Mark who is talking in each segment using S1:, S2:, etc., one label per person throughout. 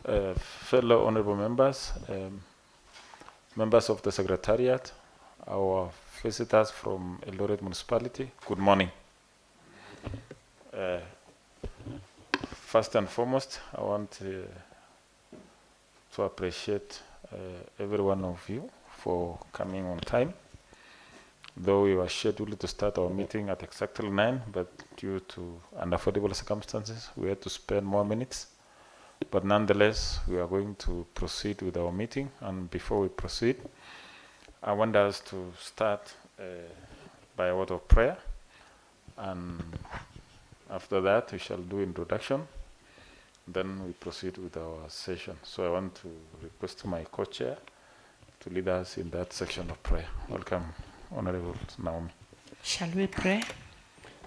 S1: fellow honorable members, members of the Secretariat, our visitors from Eldoret Municipality, good morning. First and foremost, I want to appreciate every one of you for coming on time. Though we were scheduled to start our meeting at exactly 9, but due to unaffordable circumstances, we had to spend more minutes. But nonetheless, we are going to proceed with our meeting. And before we proceed, I want us to start by a word of prayer. And after that, we shall do introduction. Then we proceed with our session. So I want to request my co-chair to lead us in that section of prayer. Welcome, Honorable Naomi.
S2: Shall we pray?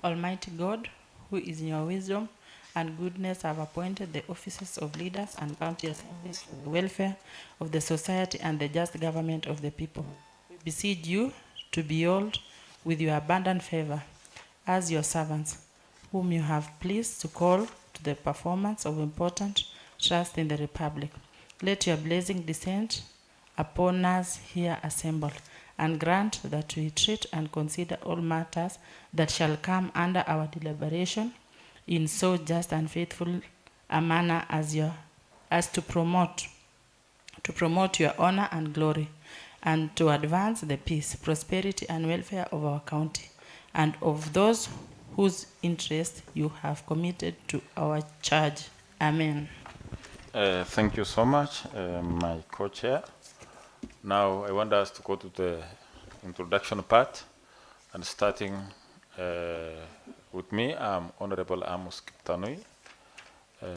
S2: Almighty God, who is in your wisdom and goodness have appointed the offices of leaders and county assemblies for the welfare of the society and the just government of the people. We beseech you to behold with your abundant favor as your servants, whom you have pleased to call to the performance of important trust in the Republic. Let your blessing descend upon us here assembled, and grant that we treat and consider all matters that shall come under our deliberation in so just and faithful a manner as to promote your honor and glory, and to advance the peace, prosperity, and welfare of our county, and of those whose interest you have committed to our charge. Amen.
S1: Thank you so much, my co-chair. Now I want us to go to the introduction part, and starting with me, I'm Honorable Amos Kiptanui,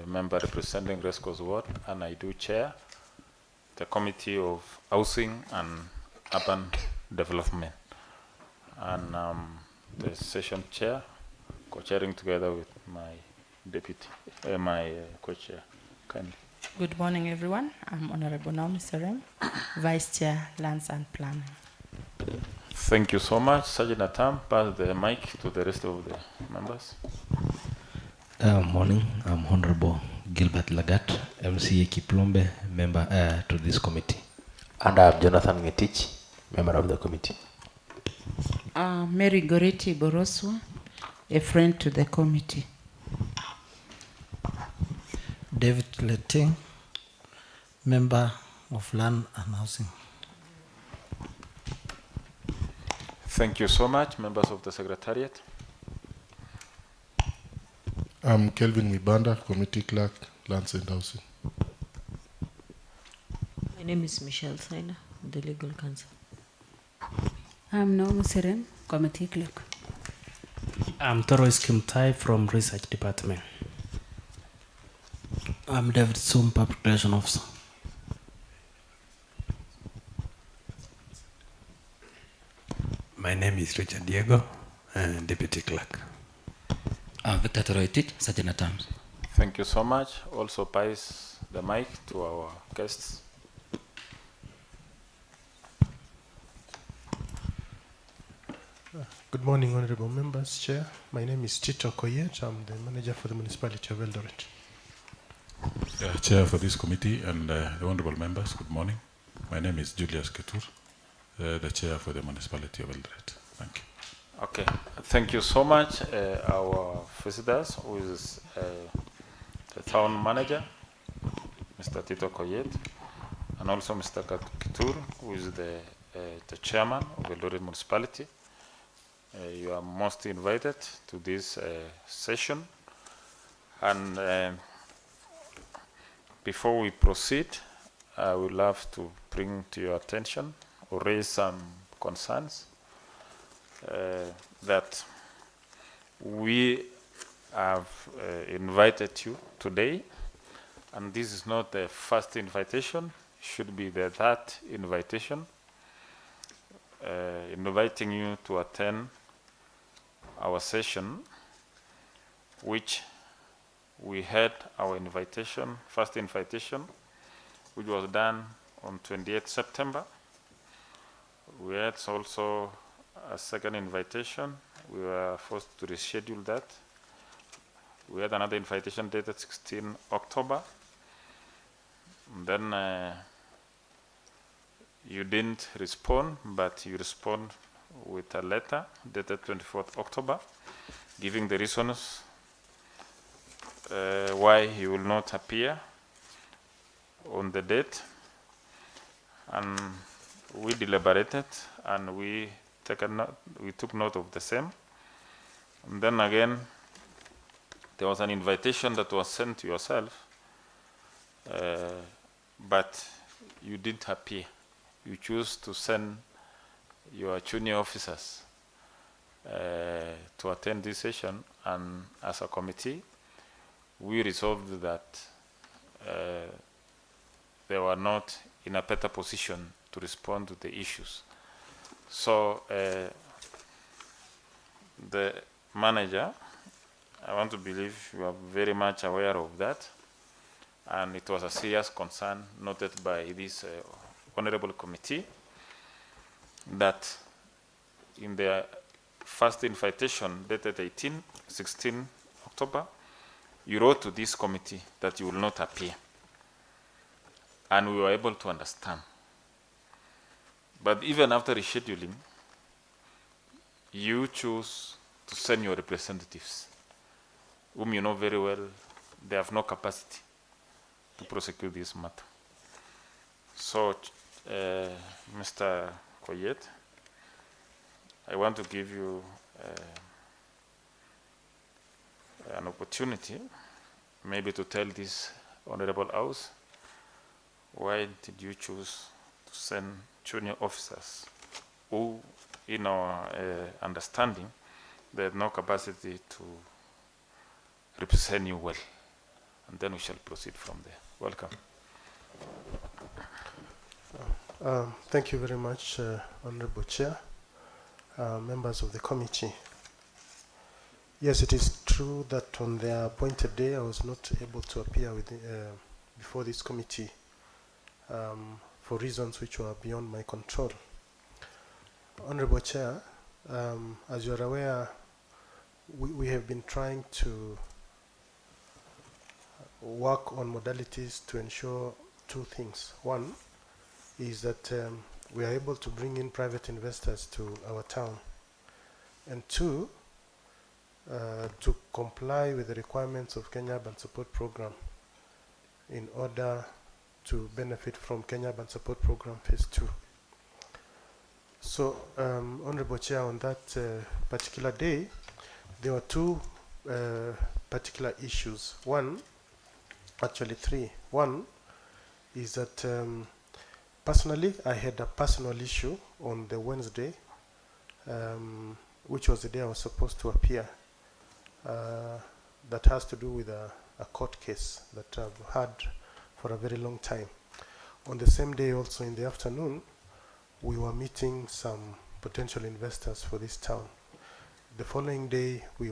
S1: member representing Resco's Ward, and I do chair the Committee of Housing and Urban Development. And the session chair, co-chairing together with my deputy, my co-chair. Kindly.
S2: Good morning, everyone. I'm Honorable Naomi Serem, Vice Chair, Lands and Planning.
S1: Thank you so much. Sergeant Atam, pass the mic to the rest of the members.
S3: Morning, I'm Honorable Gilbert Lagat, MCA Kiplombe, member to this committee.
S4: And I'm Jonathan Ngetich, member of the committee.
S5: Mary Goreti Boroswa, a friend to the committee.
S6: David Letting, member of Land and Housing.
S1: Thank you so much, members of the Secretariat.
S7: I'm Kelvin Mibanda, Committee Clerk, Lands and Housing.
S8: My name is Michelle Saina, the Legal Counsel.
S5: I'm Naomi Serem, Committee Clerk.
S9: I'm Torois Kimtai from Research Department.
S6: I'm David Sum, Public Relations Officer.
S10: My name is Richard Diego, Deputy Clerk.
S11: I'm Victor Toroitich, Sergeant at Arms.
S1: Thank you so much. Also pass the mic to our guests.
S12: Good morning, honorable members, Chair. My name is Tito Koyet. I'm the manager for the municipality of Eldoret.
S13: Chair for this committee and the honorable members, good morning. My name is Julius Ketur, the chair for the municipality of Eldoret. Thank you.
S1: Okay, thank you so much, our visitors, who is the town manager, Mr. Tito Koyet, and also Mr. Ketur, who is the chairman of the Eldoret Municipality. You are most invited to this session. And before we proceed, I would love to bring to your attention or raise some concerns that we have invited you today, and this is not the first invitation, should be the third invitation, inviting you to attend our session, which we had our invitation, first invitation, which was done on 28th September. We had also a second invitation. We were forced to reschedule that. We had another invitation dated 16 October. Then you didn't respond, but you respond with a letter dated 24th October, giving the reasons why you will not appear on the date. And we deliberated and we took note of the same. And then again, there was an invitation that was sent to yourself, but you didn't appear. You choose to send your junior officers to attend this session, and as a committee, we resolved that they were not in a better position to respond to the issues. So the manager, I want to believe you are very much aware of that, and it was a serious concern noted by this honorable committee that in the first invitation dated 16 October, you wrote to this committee that you will not appear. And we were able to understand. But even after rescheduling, you choose to send your representatives, whom you know very well, they have no capacity to prosecute this matter. So, Mr. Koyet, I want to give you an opportunity maybe to tell this Honorable House why did you choose to send junior officers who, in our understanding, they have no capacity to represent you well. And then we shall proceed from there. Welcome.
S12: Thank you very much, Honorable Chair, members of the committee. Yes, it is true that on the appointed day I was not able to appear before this committee for reasons which were beyond my control. Honorable Chair, as you are aware, we have been trying to work on modalities to ensure two things. One is that we are able to bring in private investors to our town, and two, to comply with the requirements of Kenya Urban Support Program in order to benefit from Kenya Urban Support Program Phase 2. So, Honorable Chair, on that particular day, there were two particular issues. One, actually three. One is that personally, I had a personal issue on the Wednesday, which was the day I was supposed to appear, that has to do with a court case that I've had for a very long time. On the same day, also in the afternoon, we were meeting some potential investors for this town. The following day, we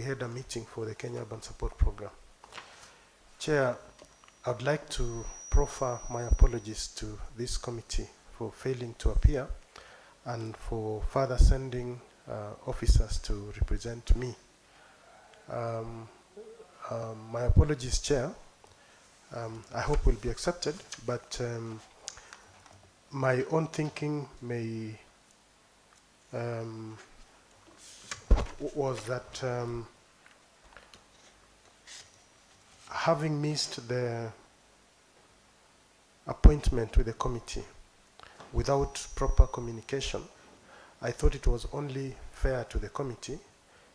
S12: had a meeting for the Kenya Urban Support Program. Chair, I'd like to proffer my apologies to this committee for failing to appear and for further sending officers to represent me. My apologies, Chair. I hope will be accepted, but my own thinking was that having missed the appointment with the committee without proper communication, I thought it was only fair to the committee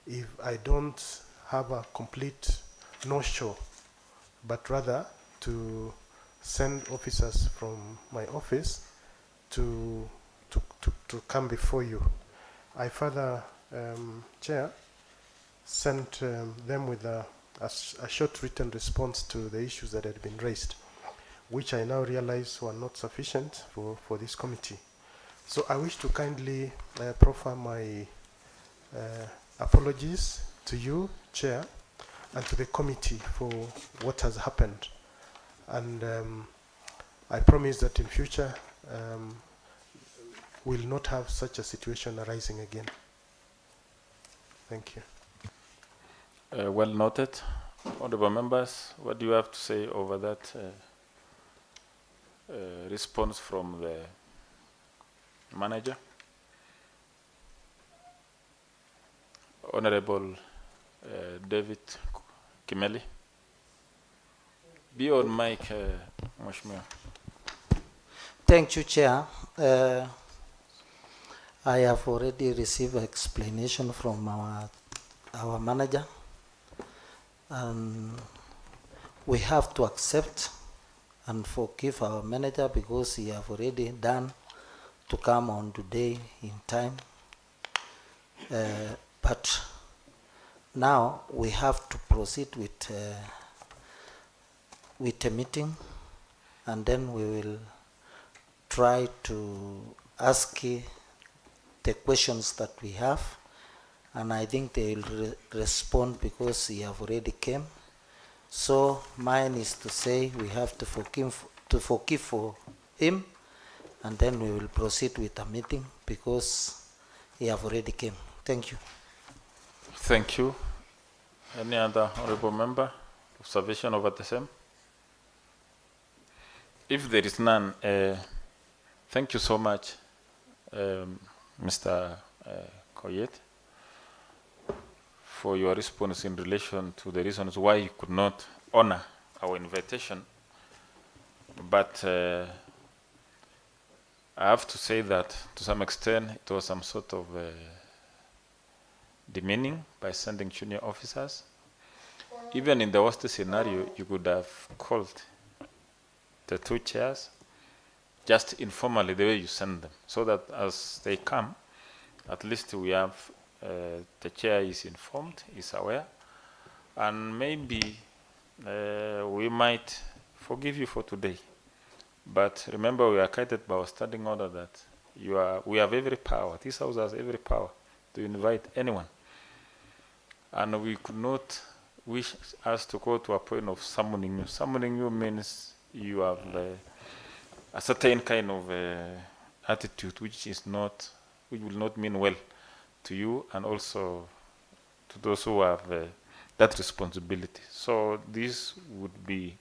S12: if I don't have a complete no-show, but rather to send officers from my office to come before you. I further, Chair, sent them with a short written response to the issues that had been raised, which I now realize were not sufficient for this committee. So I wish to kindly proffer my apologies to you, Chair, and to the committee for what has happened. And I promise that in future we'll not have such a situation arising again. Thank you.
S1: Well noted. Honorable members, what do you have to say over that response from the manager. Honorable David Kimeli. Be on mic, Mheshimiwa.
S6: Thank you, Chair. I have already received explanation from our manager, and we have to accept and forgive our manager because he have already done to come on today in time. But now we have to proceed with a meeting, and then we will try to ask the questions that we have, and I think they will respond because he have already came. So mine is to say we have to forgive for him, and then we will proceed with the meeting because he have already came. Thank you.
S1: Thank you. Any other honorable member? Observation over the same? If there is none, thank you so much, Mr. Koyet, for your response in relation to the reasons why you could not honor our invitation. But I have to say that to some extent it was some sort of demeaning by sending junior officers. Even in the worst scenario, you could have called the two chairs just informally the way you send them, so that as they come, at least we have the chair is informed, is aware, and maybe we might forgive you for today. But remember, we are guided by our standing order that we have every power, this house has every power to invite anyone. And we could not wish us to go to a point of summoning you. Summoning you means you have a certain kind of attitude which will not mean well to you and also to those who have that responsibility. So this would be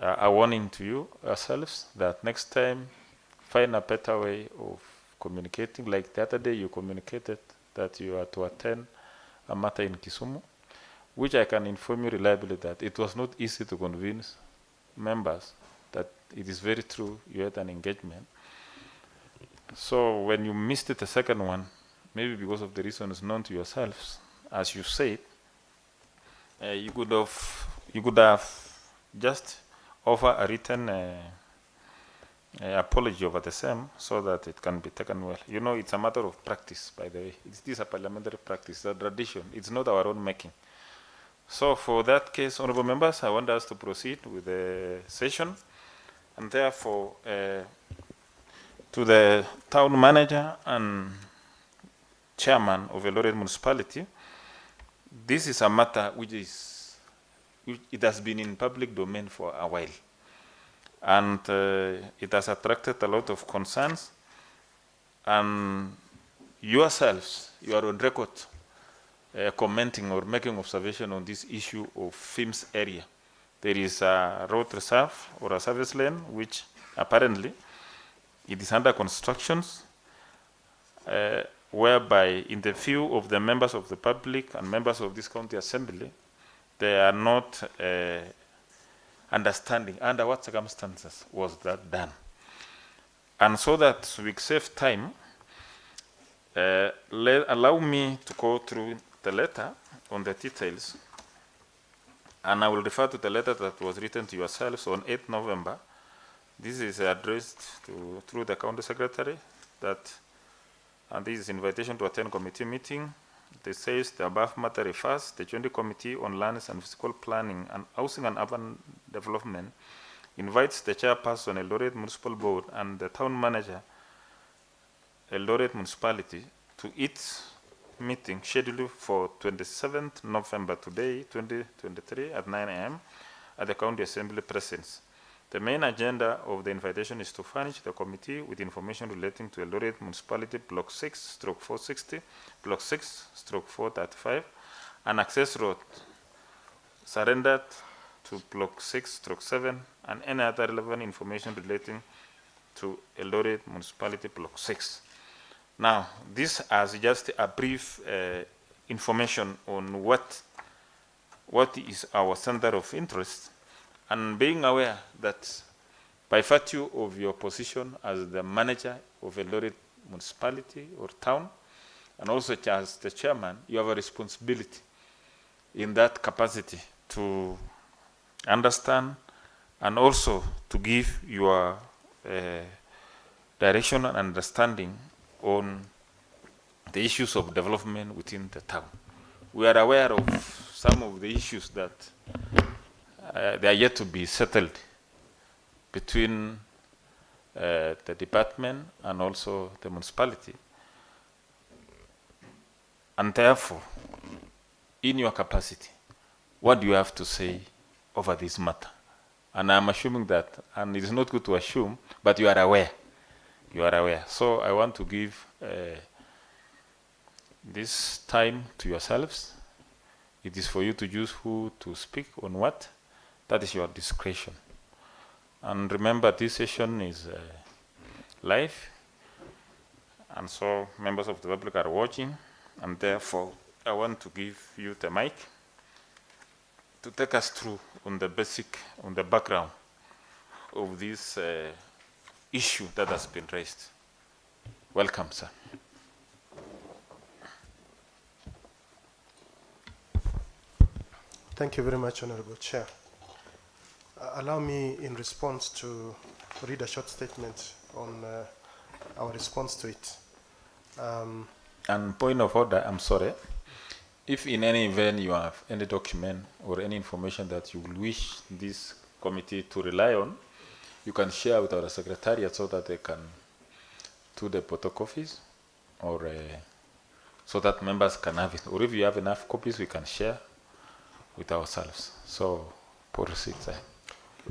S1: a warning to you ourselves that next time find a better way of communicating. Like the other day you communicated that you are to attend a matter in Kisumu, which I can inform you reliably that it was not easy to convince members that it is very true you had an engagement. So when you missed it, the second one, maybe because of the reasons known to yourselves, as you said, you could have just offer a written apology over the same so that it can be taken well. You know, it's a matter of practice, by the way. This is a parliamentary practice, a tradition. It's not our own making. So for that case, honorable members, I want us to proceed with the session, and therefore to the town manager and chairman of Eldoret Municipality, this is a matter which it has been in public domain for a while, and it has attracted a lot of concerns, and yourselves, you are on record commenting or making observation on this issue of FIMS area. There is a road reserve or a service lane which apparently it is under construction, whereby in the view of the members of the public and members of this county assembly, they are not understanding under what circumstances was that done. And so that we save time, allow me to go through the letter on the details, and I will refer to the letter that was written to yourselves on 8th November. This is addressed through the county secretary, and this is invitation to attend committee meeting. It says the above matter refers the Joint Committee on Lands and Physical Planning and Housing and Urban Development invites the chairperson Eldoret Municipal Board and the town manager Eldoret Municipality to its meeting scheduled for 27th November today, 2023 at 9 a.m. at the County Assembly presence. The main agenda of the invitation is to furnish the committee with information relating to Eldoret Municipality Block 6/460, Block 6/435, an access road surrendered to Block 6/7 and any other relevant information relating to Eldoret Municipality Block 6. Now, this is just a brief information on what is our center of interest, and being aware that by virtue of your position as the manager of Eldoret Municipality or town, and also as the chairman, you have a responsibility in that capacity to understand and also to give your direction and understanding on the issues of development within the town. We are aware of some of the issues that they are yet to be settled between the department and also the municipality. And therefore, in your capacity, what do you have to say over this matter? And I'm assuming that, and it is not good to assume, but you are aware. You are aware. So I want to give this time to yourselves. It is for you to choose who to speak on what. That is your discretion. And remember, this session is live, and so members of the public are watching, and therefore I want to give you the mic to take us through on the background of this issue that has been raised. Welcome, sir.
S12: Thank you very much, Honorable Chair. Allow me, in response, to read a short statement on our response to it.
S1: And point of order, I'm sorry. If in any event you have any document or any information that you will wish this committee to rely on, you can share with our secretariat so that they can do the photocopies, or so that members can have it. Or if you have enough copies, we can share with ourselves. So, proceed, sir.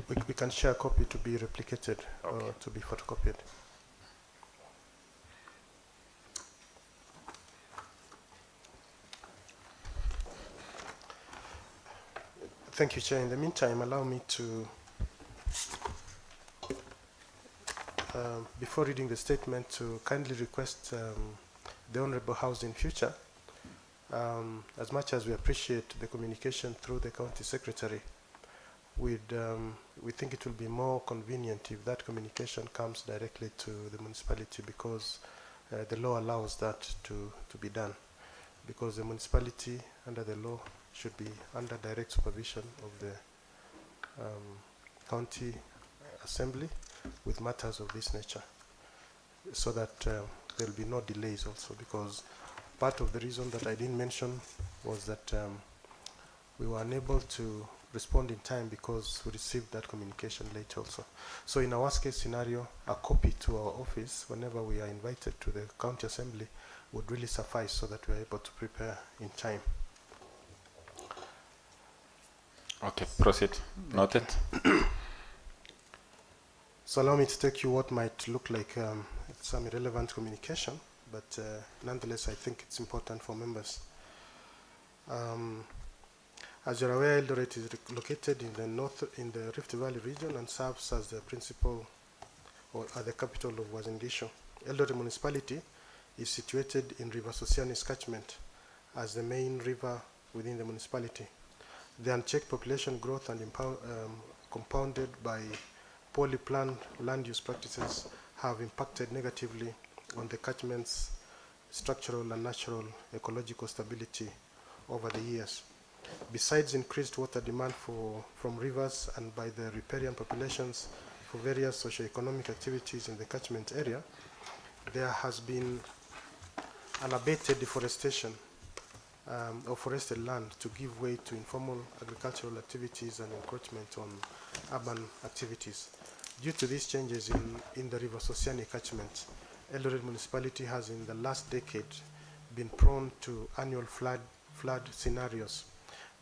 S12: We can share a copy to be replicated,
S1: okay,
S12: or to be photocopied. Thank you, Chair. In the meantime, allow me to, before reading the statement, to kindly request the Honorable House in future, as much as we appreciate the communication through the County Secretary, we think it will be more convenient if that communication comes directly to the municipality, because the law allows that to be done, because the municipality under the law should be under direct supervision of the county assembly with matters of this nature, so that there will be no delays also, because part of the reason that I didn't mention was that we were unable to respond in time because we received that communication late also. So in a worst case scenario, a copy to our office whenever we are invited to the county assembly would really suffice, so that we are able to prepare in time.
S1: Okay, proceed. Noted.
S12: So allow me to take you what might look like some irrelevant communication, but nonetheless I think it's important for members. As you're aware, Eldoret is located in the Rift Valley region and serves as the principal or the capital of Uasin Gishu. Eldoret Municipality is situated in River Sosiani's catchment as the main river within the municipality. The unchecked population growth and compounded by poorly planned land use practices have impacted negatively on the catchment's structural and natural ecological stability over the years. Besides increased water demand from rivers and by the riparian populations for various socio-economic activities in the catchment area, there has been unabated deforestation of forested land to give way to informal agricultural activities and encroachment on urban activities. Due to these changes in the River Sosiani catchment, Eldoret Municipality has in the last decade been prone to annual flood scenarios.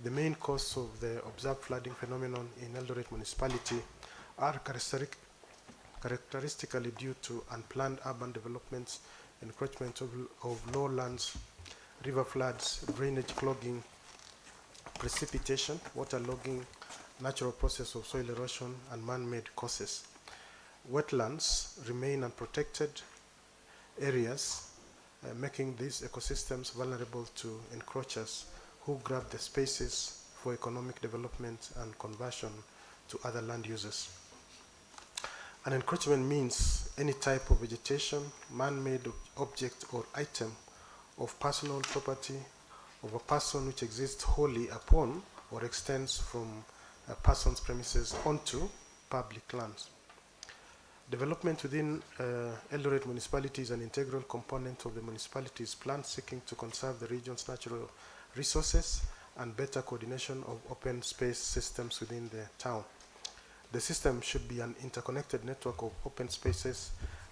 S12: The main cause of the observed flooding phenomenon in Eldoret Municipality are characteristically due to unplanned urban developments, encroachment of lowlands, river floods, drainage clogging, precipitation, waterlogging, natural process of soil erosion, and man-made causes. Wetlands remain unprotected areas, making these ecosystems vulnerable to encroachers who grab the spaces for economic development and conversion to other land uses. An encroachment means any type of vegetation, man-made object or item of personal property of a person which exists wholly upon or extends from a person's premises onto public lands. Development within Eldoret Municipality is an integral component of the municipality's plan seeking to conserve the region's natural resources and better coordination of open space systems within the town. The system should be an interconnected network of open spaces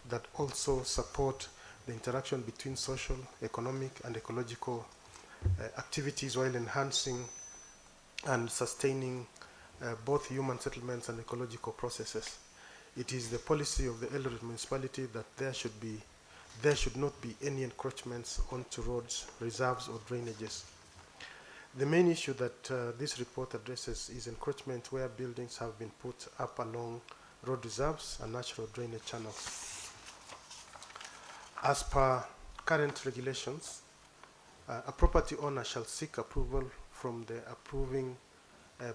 S12: that also support the interaction between social, economic, and ecological activities while enhancing and sustaining both human settlements and ecological processes. It is the policy of the Eldoret Municipality that there should not be any encroachments onto roads, reserves, or drainages. The main issue that this report addresses is encroachment where buildings have been put up along road reserves and natural drainage channels. As per current regulations, a property owner shall seek approval from the approving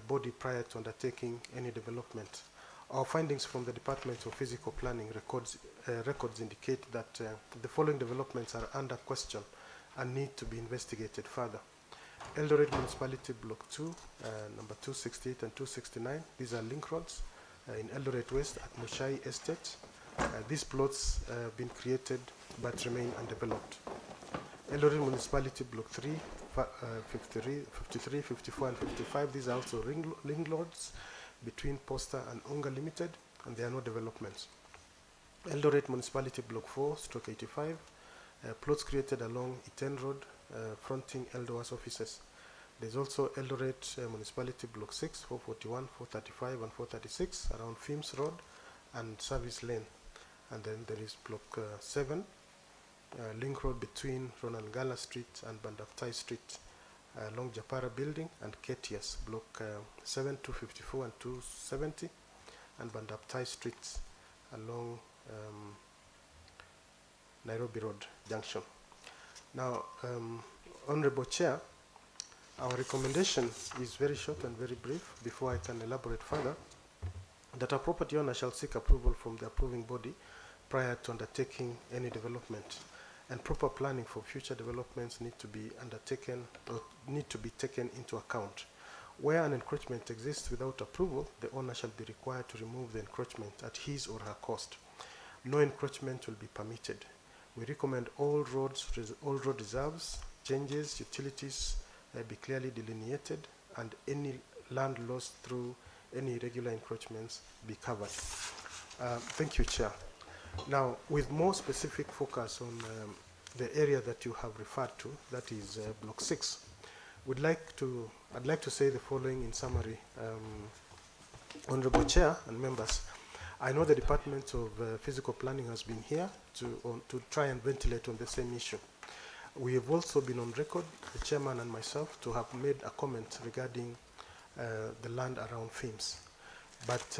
S12: body prior to undertaking any development. Our findings from the Department of Physical Planning records indicate that the following developments are under question and need to be investigated further. Eldoret Municipality Block 2, number 268 and 269. These are link roads in Eldoret West at Mushai Estate. These plots have been created but remain undeveloped. Eldoret Municipality Block 3, 53, 54, and 55. These are also link roads between Posta and Unga Limited, and there are no developments. Eldoret Municipality Block 4, stroke 85, plots created along Iten Road, fronting Eldoas offices. There's also Eldoret Municipality Block 6, 441, 435, and 436 around Fims Road and Service Lane. And then there is Block 7, link road between Ronald Gala Street and Bandaptai Street, along Japara Building and Ketias, Block 7, 254 and 270, and Bandaptai Street along Nairobi Road Junction. Now, Honorable Chair, our recommendation is very short and very brief before I can elaborate further, that a property owner shall seek approval from the approving body prior to undertaking any development, and proper planning for future developments need to be undertaken or need to be taken into account. Where an encroachment exists without approval, the owner shall be required to remove the encroachment at his or her cost. No encroachment will be permitted. We recommend all road reserves, changes, utilities be clearly delineated, and any land lost through any irregular encroachments be covered. Thank you, Chair. Now, with more specific focus on the area that you have referred to, that is Block 6, I'd like to say the following in summary. Honorable Chair and members, I know the Department of Physical Planning has been here to try and ventilate on the same issue. We have also been on record, the Chairman and myself, to have made a comment regarding the land around Fims. But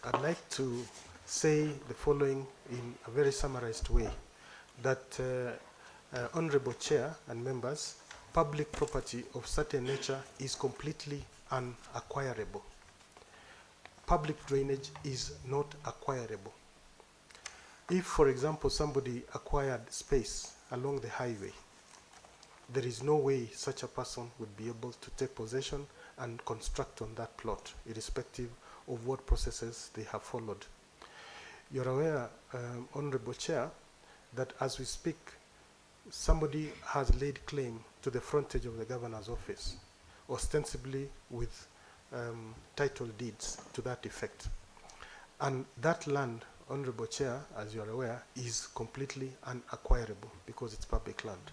S12: I'd like to say the following in a very summarized way, that Honorable Chair and members, public property of certain nature is completely unacquirable. Public drainage is not acquirable. If, for example, somebody acquired space along the highway, there is no way such a person would be able to take possession and construct on that plot, irrespective of what processes they have followed. You're aware, Honorable Chair, that as we speak, somebody has laid claim to the frontage of the governor's office, ostensibly with title deeds to that effect. And that land, Honorable Chair, as you are aware, is completely unacquirable because it's public land.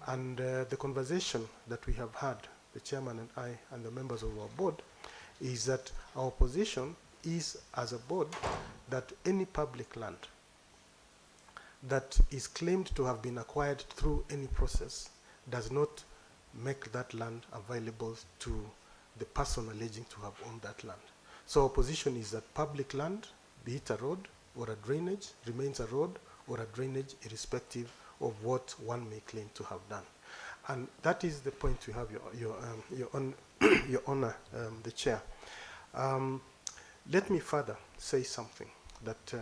S12: And the conversation that we have had, the Chairman and I and the members of our board, is that our position is, as a board, that any public land that is claimed to have been acquired through any process does not make that land available to the person alleging to have owned that land. So our position is that public land, be it a road or a drainage, remains a road or a drainage irrespective of what one may claim to have done. And that is the point you have, Your Honor, the Chair. Let me further say something that,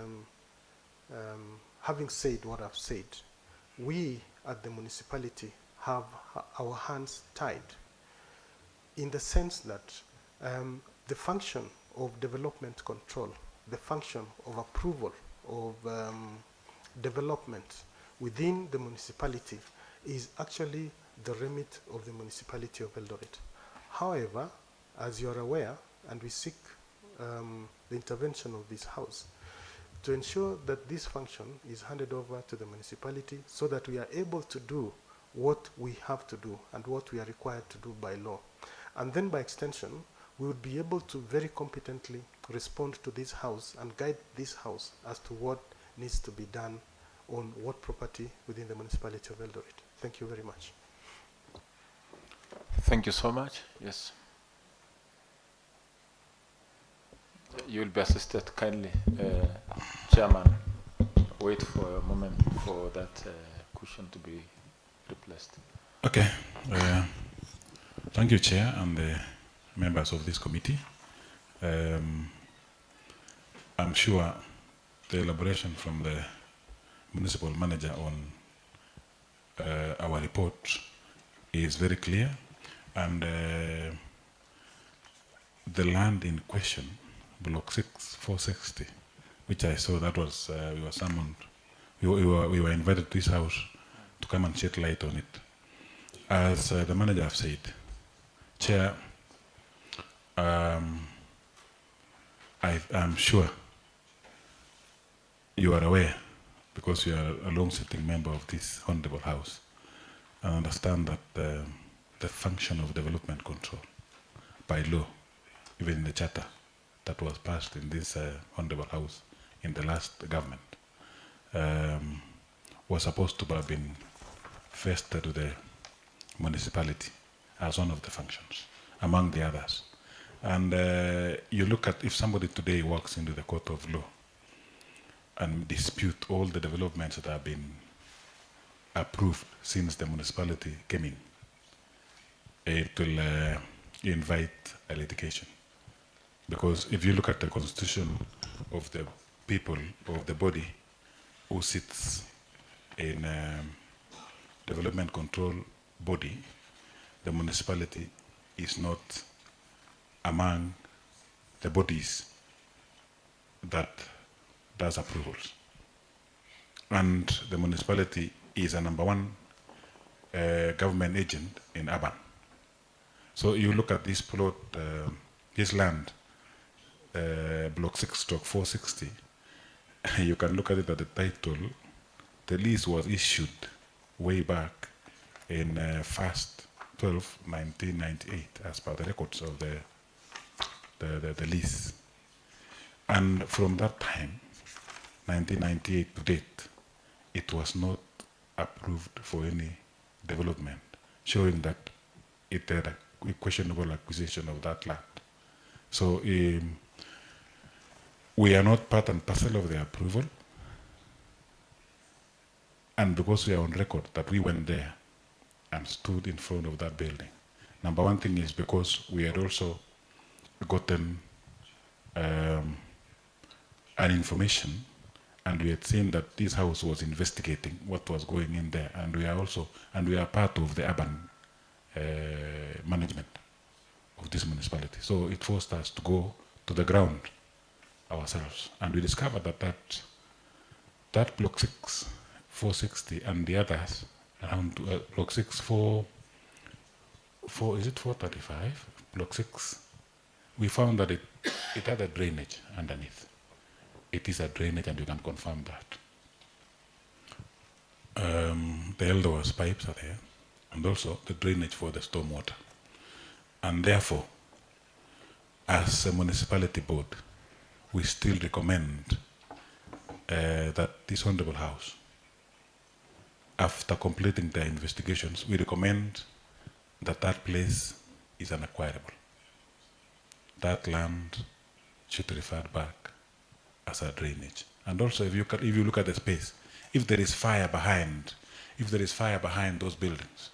S12: having said what I've said, we at the municipality have our hands tied in the sense that the function of development control, the function of approval of development within the municipality is actually the remit of the municipality of Eldoret. However, as you are aware, and we seek the intervention of this House to ensure that this function is handed over to the municipality so that we are able to do what we have to do and what we are required to do by law. And then by extension, we would be able to very competently respond to this House and guide this House as to what needs to be done on what property within the municipality of Eldoret. Thank you very much.
S1: Thank you so much. Yes. You will be assisted kindly. Chairman, wait for a moment for that cushion to be replaced.
S13: Okay. Thank you, Chair, and the members of this committee. I'm sure the elaboration from the municipal manager on our report is very clear, and the land in question, Block 460, which I saw that was, we were summoned, we were invited to this house to come and shed light on it. As the manager have said, Chair, I'm sure you are aware, because you are a long-sitting member of this honorable house, and understand that the function of development control by law, even in the charter that was passed in this honorable house in the last government, was supposed to have been vested to the municipality as one of the functions, among the others. And you look at, if somebody today walks into the court of law and dispute all the developments that have been approved since the municipality came in, it will invite a litigation. Because if you look at the constitution of the people, of the body who sits in development control body, the municipality is not among the bodies that does approvals. And the municipality is a #1 government agent in Uban. So you look at this plot, this land, Block 6/460, you can look at it at the title. The lease was issued way back in 1st 12/1998 as per the records of the lease. And from that time, 1998 to date, it was not approved for any development, showing that it had a questionable acquisition of that land. So we are not part and parcel of the approval, and because we are on record that we went there and stood in front of that building. #1 thing is because we had also gotten an information, and we had seen that this house was investigating what was going in there, and we are part of the urban management of this municipality. So it forced us to go to the ground ourselves, and we discovered that Block 6/460 and the others around Block 435, Block 6, we found that it had a drainage underneath. It is a drainage, and you can confirm that. The Eldoret pipes are there, and also the drainage for the stormwater. And therefore, as a municipality board, we still recommend that this honorable house, after completing their investigations, we recommend that that place is unacquirable. that land should revert back as a drainage. And also, if you look at the space, if there is fire behind those buildings,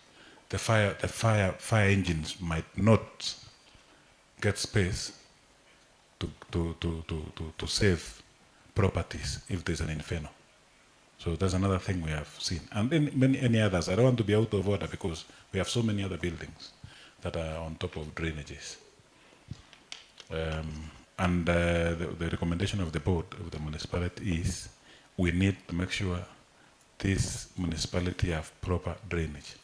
S13: the fire engines might not get space to save properties if there's an inferno. So that's another thing we have seen. And then many others. I don't want to be out of order because we have so many other buildings that are on top of drainages. The recommendation of the board of the municipality is we need to make sure this municipality have proper drainage.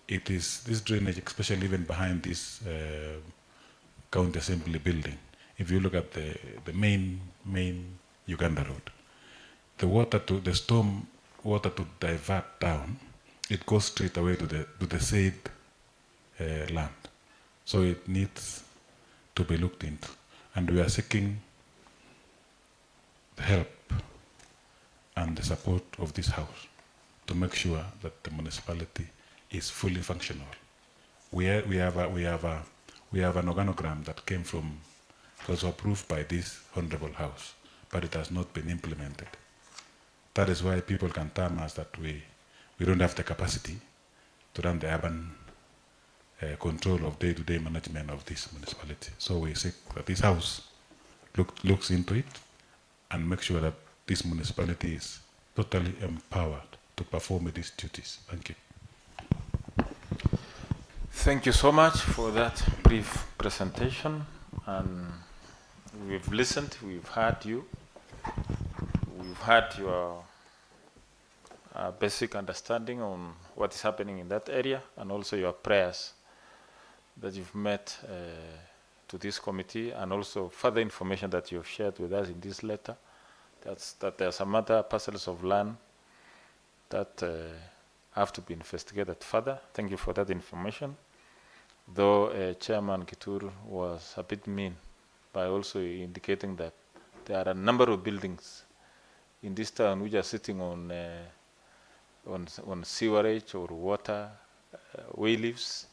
S13: It is this drainage, especially even behind this county assembly building. If you look at the main Uganda road, the storm water to divert down, it goes straight away to the said land. So it needs to be looked into, and we are seeking the help and the support of this house to make sure that the municipality is fully functional. We have an organogram that came from, was approved by this honorable house, but it has not been implemented. That is why people can term us that we don't have the capacity to run the urban control of day-to-day management of this municipality. So we seek that this house looks into it and make sure that this municipality is totally empowered to perform these duties. Thank you.
S1: Thank you so much for that brief presentation. And we've listened, we've heard you. We've heard your basic understanding on what is happening in that area, and also your prayers that you've made to this committee, and also further information that you've shared with us in this letter. That there are some other parcels of land that have to be investigated further. Thank you for that information. Though Chairman Kitur was a bit mean by also indicating that there are a number of buildings in this town which are sitting on sewerage or water way leaves.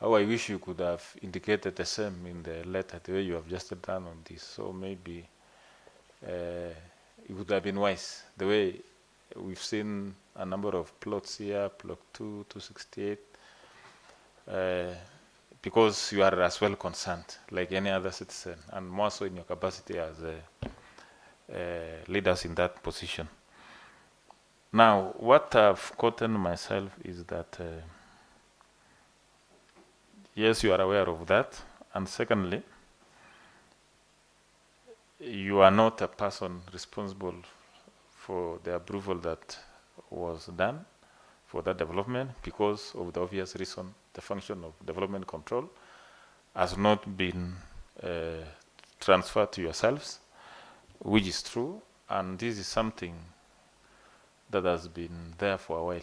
S1: How I wish you could have indicated the same in the letter, the way you have just done on this. So maybe it would have been wise. The way we've seen a number of plots here, plot 2, 268, because you are as well concerned, like any other citizen, and more so in your capacity as leaders in that position. Now, what I've gotten myself is that, yes, you are aware of that, and secondly, you are not a person responsible for the approval that was done for that development, because of the obvious reason the function of development control has not been transferred to yourselves, which is true, and this is something that has been there for a while.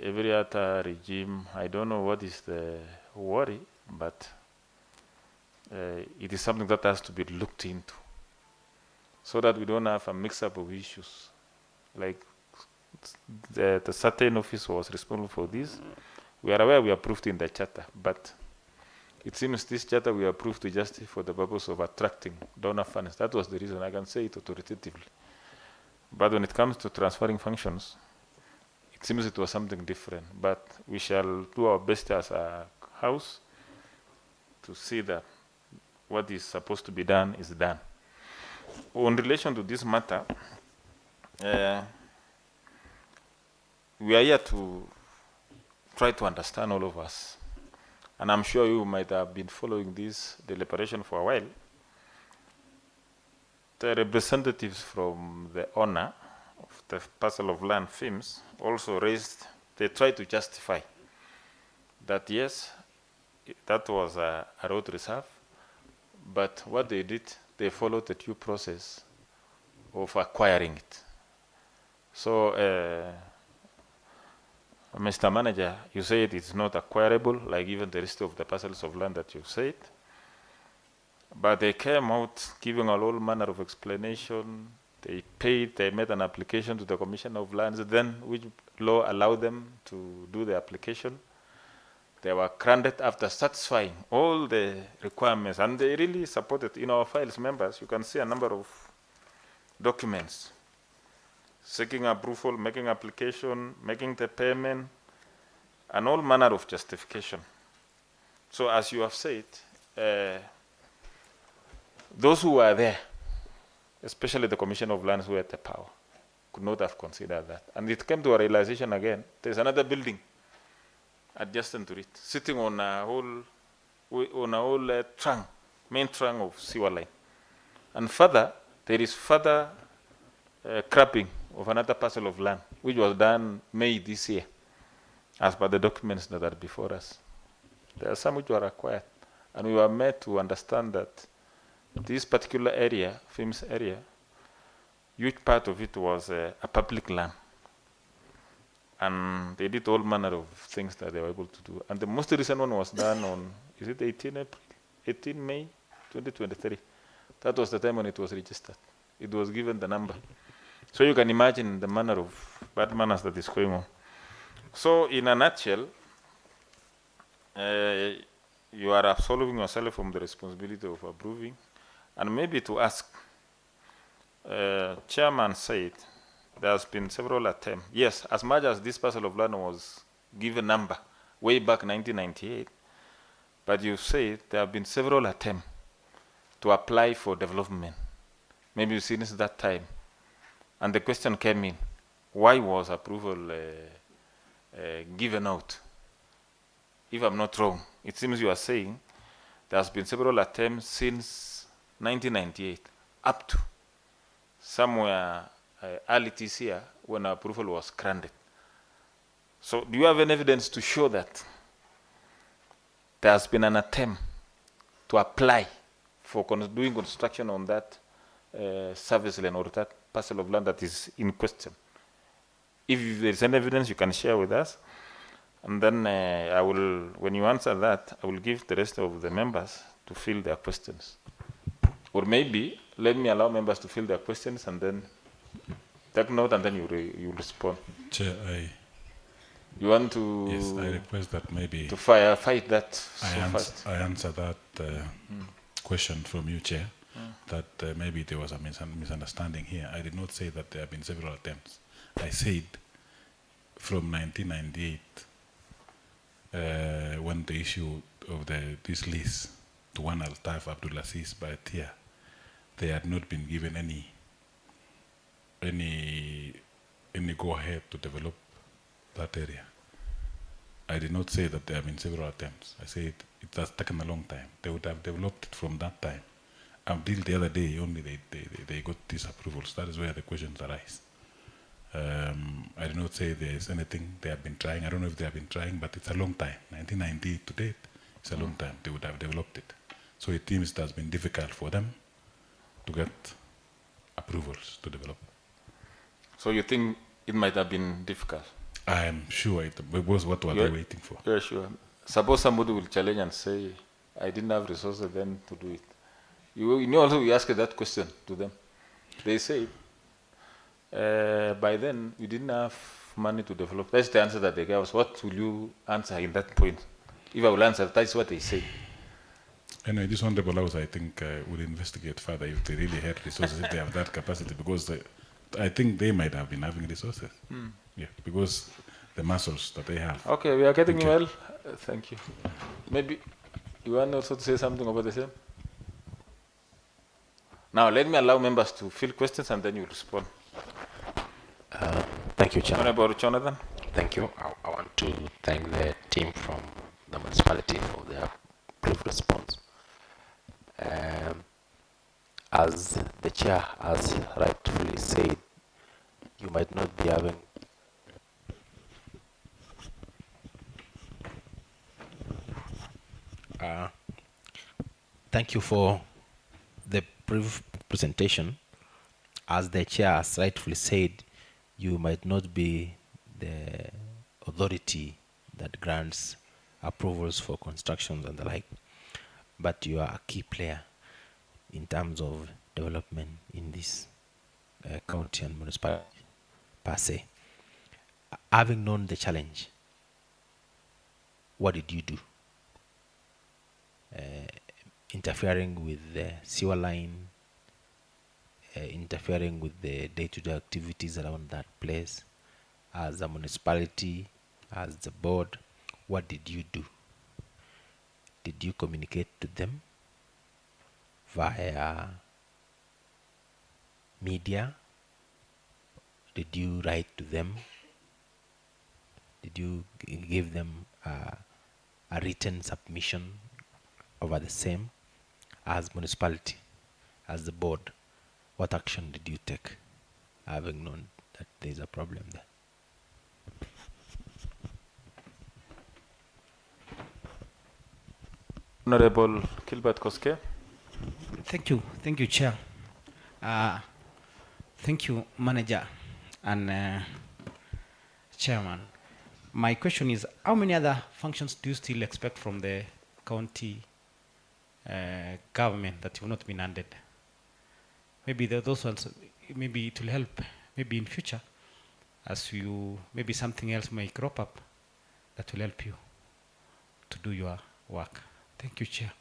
S1: Every other regime, I don't know what is the worry, but it is something that has to be looked into so that we don't have a mix-up of issues. Like the certain office was responsible for this. We are aware we approved in the charter, but it seems this charter we approved to just for the purpose of attracting donor funds. That was the reason. I can say it authoritatively. But when it comes to transferring functions, it seems it was something different. But we shall do our best as a house to see that what is supposed to be done is done. In relation to this matter, we are here to try to understand, all of us. And I'm sure you might have been following this deliberation for a while. The representatives from the owner of the parcel of land, FIMS, also raised, they tried to justify that yes, that was a road reserve, but what they did, they followed the due process of acquiring it. So, Mr. Manager, you said it's not acquirable, like even the rest of the parcels of land that you said. But they came out giving all manner of explanation. They paid, they made an application to the Commission of Lands, then which law allowed them to do the application. They were granted after satisfying all the requirements, and they really supported. In our files, members, you can see a number of documents seeking approval, making application, making the payment, and all manner of justification. So as you have said, those who were there, especially the Commission of Lands who had the power, could not have considered that. And it came to a realization again, there's another building adjacent to it, sitting on a whole trunk, main trunk of sewer line. And further, there is further crapping of another parcel of land, which was done May this year, as per the documents that are before us. There are some which were acquired, and we were made to understand that this particular area, Fims area, huge part of it was a public land. And they did all manner of things that they were able to do. And the most recent one was done on, is it 18 May 2023? That was the time when it was registered. It was given the number. So you can imagine the manner of bad manners that is going on. So in a nutshell, you are absolving yourself from the responsibility of approving. And maybe to ask, Chairman said there has been several attempts. Yes, as much as this parcel of land was given number way back 1998, but you say there have been several attempts to apply for development, maybe since that time. And the question came in, why was approval given out? If I'm not wrong, it seems you are saying there has been several attempts since 1998 up to somewhere early this year when approval was granted. So do you have any evidence to show that there has been an attempt to apply for doing construction on that service land or that parcel of land that is in question? If there is any evidence, you can share with us. And then I will, when you answer that, I will give the rest of the members to fill their questions. Or maybe let me allow members to fill their questions and then take note and then you respond.
S13: Chair,
S1: you want to?
S13: Yes, I request that maybe
S1: to fight that fast.
S13: I answer that question from you, Chair. That maybe there was a misunderstanding here. I did not say that there have been several attempts. I said from 1998, when the issue of this lease to one Altaf Abdulaziz by TIA, they had not been given any go ahead to develop that area. I did not say that there have been several attempts. I said it has taken a long time. They would have developed it from that time. Until the other day, only they got these approvals. That is where the questions arise. I did not say there is anything they have been trying. I don't know if they have been trying, but it's a long time. 1990 to date, it's a long time. They would have developed it. So it seems it has been difficult for them to get approvals to develop.
S1: So you think it might have been difficult?
S13: I am sure it was what were they waiting for.
S1: Yeah, sure. Suppose somebody will challenge and say, I didn't have resources then to do it. You know, also we asked that question to them. They say, by then we didn't have money to develop. That's the answer that they gave us. What will you answer in that point? If I will answer, that's what they say.
S13: Anyway, this Honorable House, I think, will investigate further if they really had resources, if they have that capacity, because I think they might have been having resources. Yeah, because the muscles that they have.
S1: Okay, we are getting well. Thank you. Maybe you want also to say something about the same? Now, let me allow members to fill questions and then you respond.
S4: Thank you, Chair.
S1: Honorable Jonathan.
S4: Thank you. I want to thank the team from the municipality for their brief response. As the Chair has rightfully said, you might not be having
S3: thank you for the brief presentation. As the Chair has rightfully said, you might not be the authority that grants approvals for constructions and the like, but you are a key player in terms of development in this county and municipality per se. Having known the challenge, what did you do? Interfering with the sewer line, interfering with the day-to-day activities around that place. As a municipality, as the board, what did you do? Did you communicate to them via media? Did you write to them? Did you give them a written submission over the same? As municipality, as the board, what action did you take, having known that there is a problem there?
S1: Honorable Gilbert Koske.
S9: Thank you, Chair. Thank you, Manager and Chairman. My question is, how many other functions do you still expect from the county government that have not been handed? Maybe those ones, maybe it will help, maybe in future, as you, maybe something else may crop up that will help you to do your work. Thank you, Chair.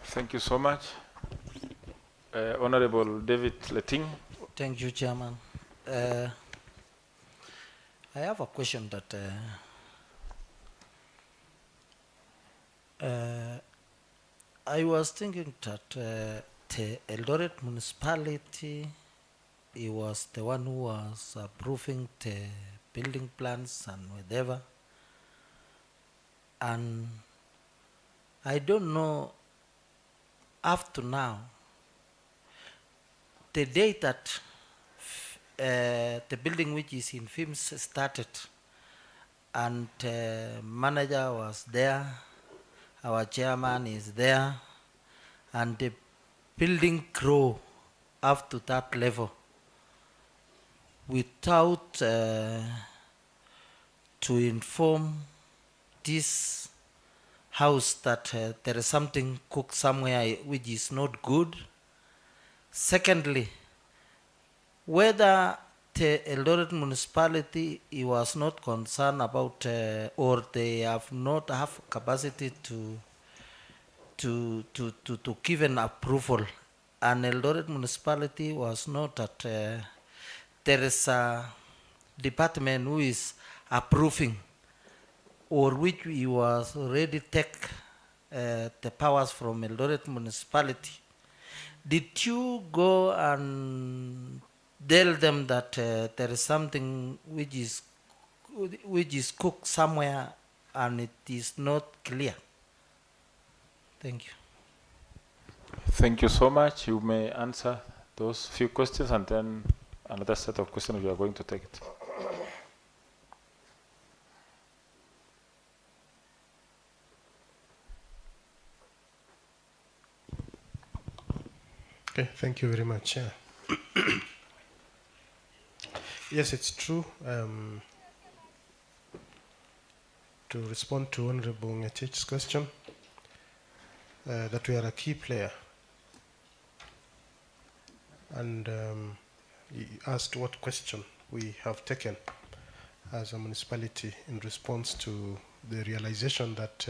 S1: Thank you so much. Honorable David Letting.
S6: Thank you, Chairman. I have a question that I was thinking that the Eldoret Municipality, it was the one who was approving the building plans and whatever. And I don't know, up to now, the day that the building which is in FIMS started and manager was there, our chairman is there, and the building grew up to that level without to inform this house that there is something cooked somewhere which is not good. Secondly, whether the Eldoret Municipality was not concerned about or they have not have capacity to give an approval, and Eldoret Municipality was not that there is a department who is approving, or which we was already take the powers from Eldoret Municipality. Did you go and tell them that there is something which is cooked somewhere and it is not clear? Thank you.
S1: Thank you so much. You may answer those few questions, and then another set of questions we are going to take it.
S12: Okay, thank you very much, Chair. Yes, it's true. To respond to Honorable Ngetich's question, that we are a key player. And he asked what question we have taken as a municipality in response to the realization that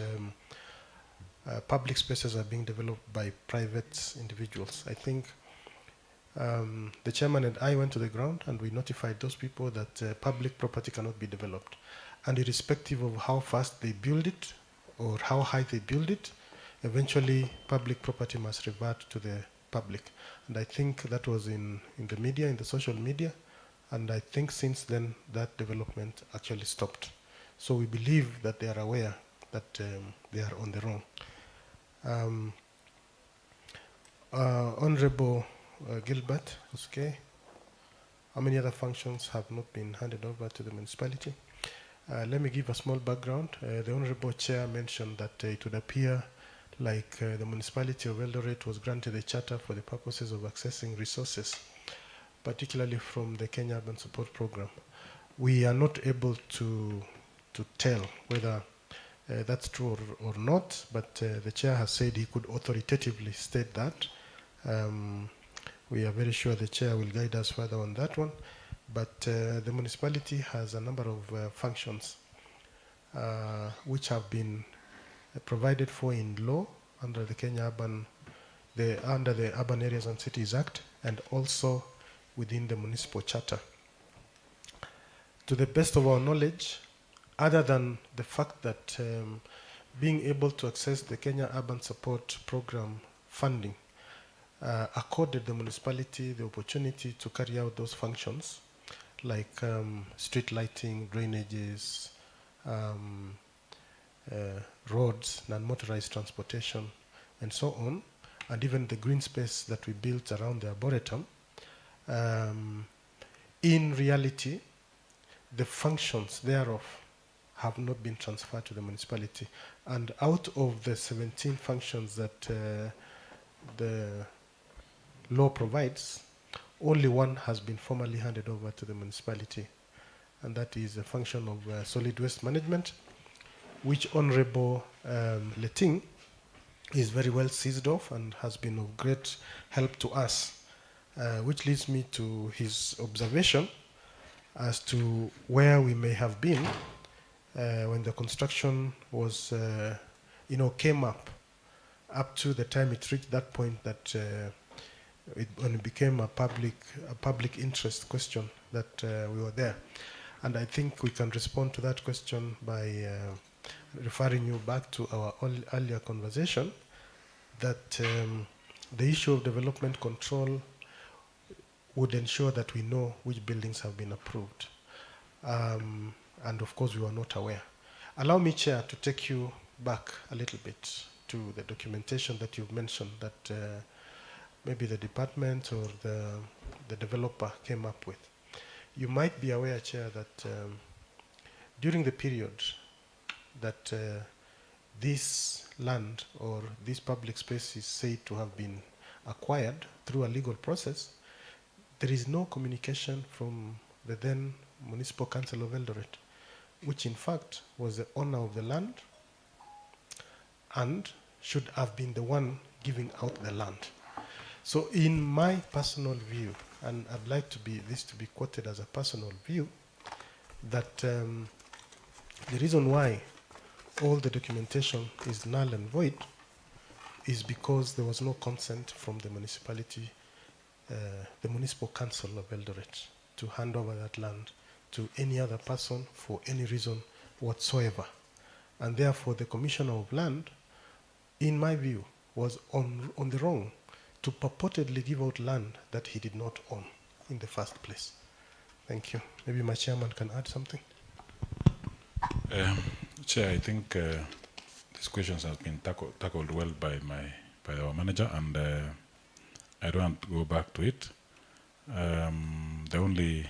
S12: public spaces are being developed by private individuals. I think the chairman and I went to the ground and we notified those people that public property cannot be developed. And irrespective of how fast they build it or how high they build it, eventually public property must revert to the public. And I think that was in the media, in the social media. And I think since then that development actually stopped. So we believe that they are aware that they are on the wrong. Honorable Gilbert, okay. How many other functions have not been handed over to the municipality? Let me give a small background. The Honorable Chair mentioned that it would appear like the municipality of Eldoret was granted a charter for the purposes of accessing resources, particularly from the Kenya Urban Support Program. We are not able to tell whether that's true or not, but the Chair has said he could authoritatively state that. We are very sure the Chair will guide us further on that one. But the municipality has a number of functions. which have been provided for in law under the under the Urban Areas and Cities Act, and also within the municipal charter. To the best of our knowledge, other than the fact that being able to access the Kenya Urban Support Program funding accorded the municipality the opportunity to carry out those functions like street lighting, drainages, roads, non-motorized transportation, and so on, and even the green space that we built around the Arboretum. In reality, the functions thereof have not been transferred to the municipality. And out of the 17 functions that the law provides, only one has been formally handed over to the municipality. And that is a function of solid waste management, which Honorable Leting is very well seized of and has been of great help to us, which leads me to his observation as to where we may have been when the construction was, came up to the time it reached that point that when it became a public interest question that we were there. And I think we can respond to that question by referring you back to our earlier conversation that the issue of development control would ensure that we know which buildings have been approved. And of course, we were not aware. Allow me, Chair, to take you back a little bit to the documentation that you've mentioned that maybe the department or the developer came up with. You might be aware, Chair, that during the period that this land or this public space is said to have been acquired through a legal process, there is no communication from the then Municipal Council of Eldoret, which in fact was the owner of the land and should have been the one giving out the land. So in my personal view, and I'd like this to be quoted as a personal view, that the reason why all the documentation is null and void is because there was no consent from the municipality, the Municipal Council of Eldoret, to hand over that land to any other person for any reason whatsoever. And therefore the Commissioner of Land, in my view, was on the wrong to purportedly give out land that he did not own in the first place. Thank you. Maybe my chairman can add something.
S13: Chair, I think these questions have been tackled well by our manager, and I don't want to go back to it. The only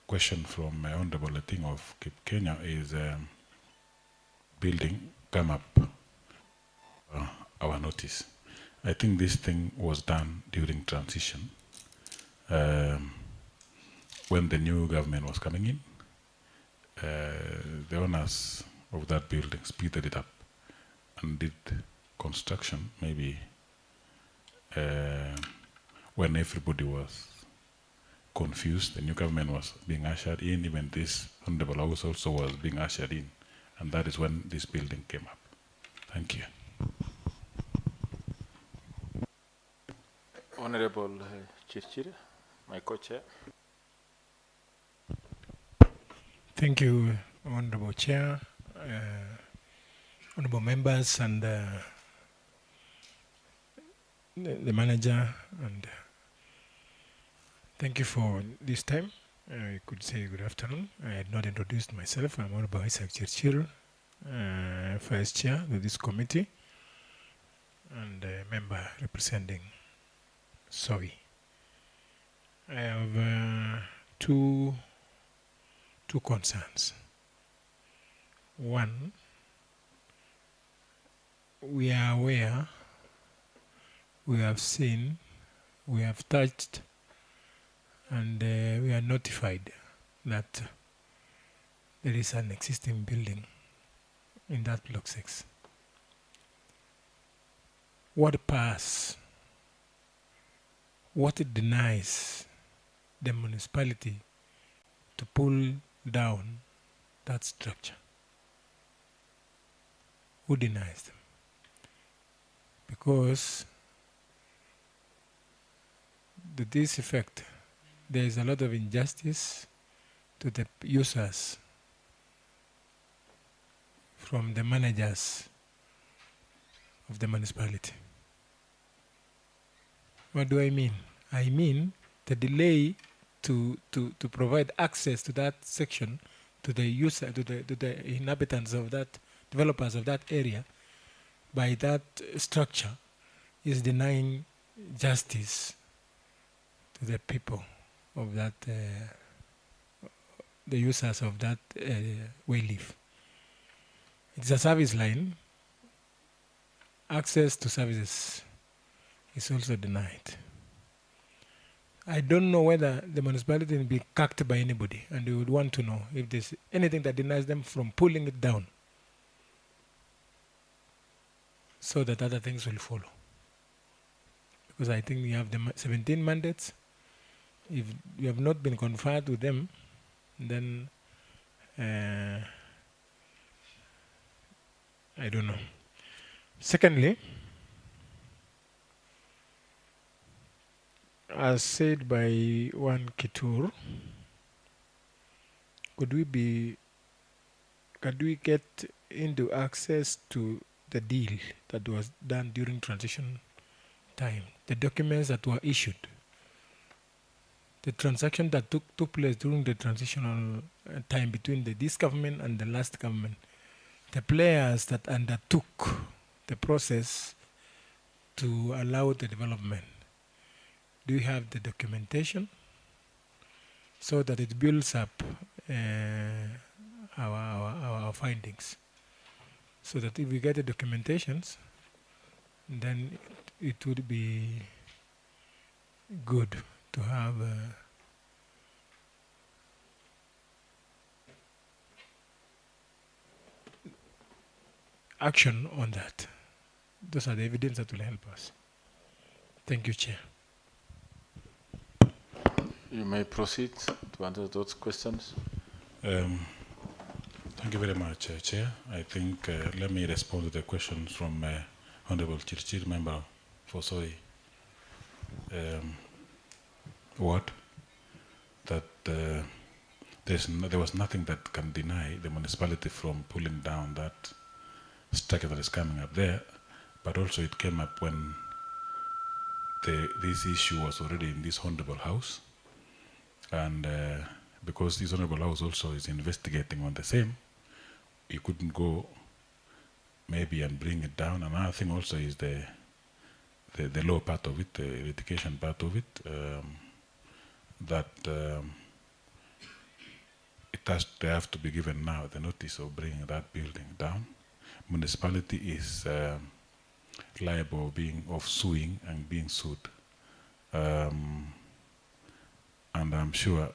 S13: question from my Honorable Leting of Cape Kenya is building come up our notice. I think this thing was done during transition when the new government was coming in. The owners of that building speeded it up and did construction maybe when everybody was confused. The new government was being ushered in, even this Honorable House also was being ushered in, and that is when this building came up. Thank you.
S1: Honorable Chirchir, my co-chair.
S14: Thank you, Honorable Chair, Honorable members, and the manager, and thank you for this time. I could say good afternoon. I had not introduced myself. I'm Honorable Isaac Chirchir, Vice Chair of this committee, and a member representing SOI. I have two concerns. One, we are aware, we have seen, we have touched, and we are notified that there is an existing building in that Block 6. What pass? What it denies the municipality to pull down that structure? who denies them. Because to this effect, there is a lot of injustice to the users from the managers of the municipality. What do I mean? I mean the delay to provide access to that section to the user, to the inhabitants of that, developers of that area by that structure is denying justice to the people of that, the users of that wayleaf. It's a service line. Access to services is also denied. I don't know whether the municipality will be cucked by anybody, and we would want to know if there's anything that denies them from pulling it down so that other things will follow. Because I think we have the 17 mandates. If you have not been conferred with them, then I don't know. Secondly, as said by one Kitur, could we get into access to the deal that was done during transition time, the documents that were issued, the transaction that took place during the transitional time between this government and the last government, the players that undertook the process to allow the development. Do you have the documentation so that it builds up our findings? So that if we get the documentations, then it would be good to have action on that. Those are the evidence that will help us. Thank you, Chair.
S1: You may proceed to answer those questions.
S13: Thank you very much, Chair. I think let me respond to the questions from Honorable Chirchir, member for Soy Ward, that there was nothing that can deny the municipality from pulling down that structure that is coming up there, but also it came up when this issue was already in this Honorable House, and because this Honorable House also is investigating on the same, you couldn't go maybe and bring it down. Another thing also is the law part of it, the litigation part of it, that they have to be given now the notice of bringing that building down. Municipality is liable of suing and being sued. And I'm sure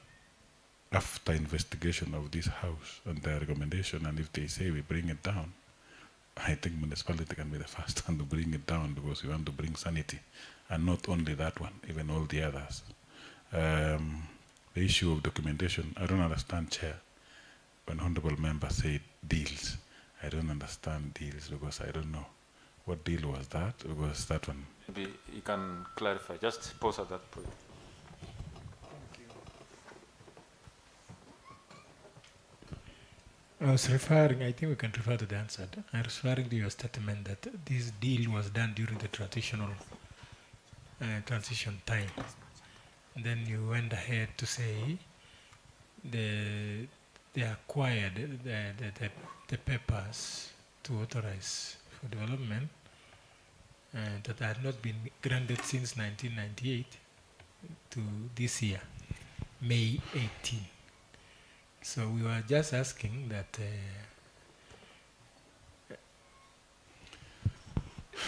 S13: after investigation of this house and their recommendation, and if they say we bring it down, I think municipality can be the first one to bring it down, because we want to bring sanity, and not only that one, even all the others. The issue of documentation, I don't understand, Chair, when honorable member said deals. I don't understand deals, because I don't know what deal was that, because that one.
S1: Maybe you can clarify, just pause at that point.
S14: I was referring, I think we can refer to the answer. I was referring to your statement that this deal was done during the transition time. And then you went ahead to say they acquired the papers to authorize for development that had not been granted since 1998 to this year, May 18. So we were just asking that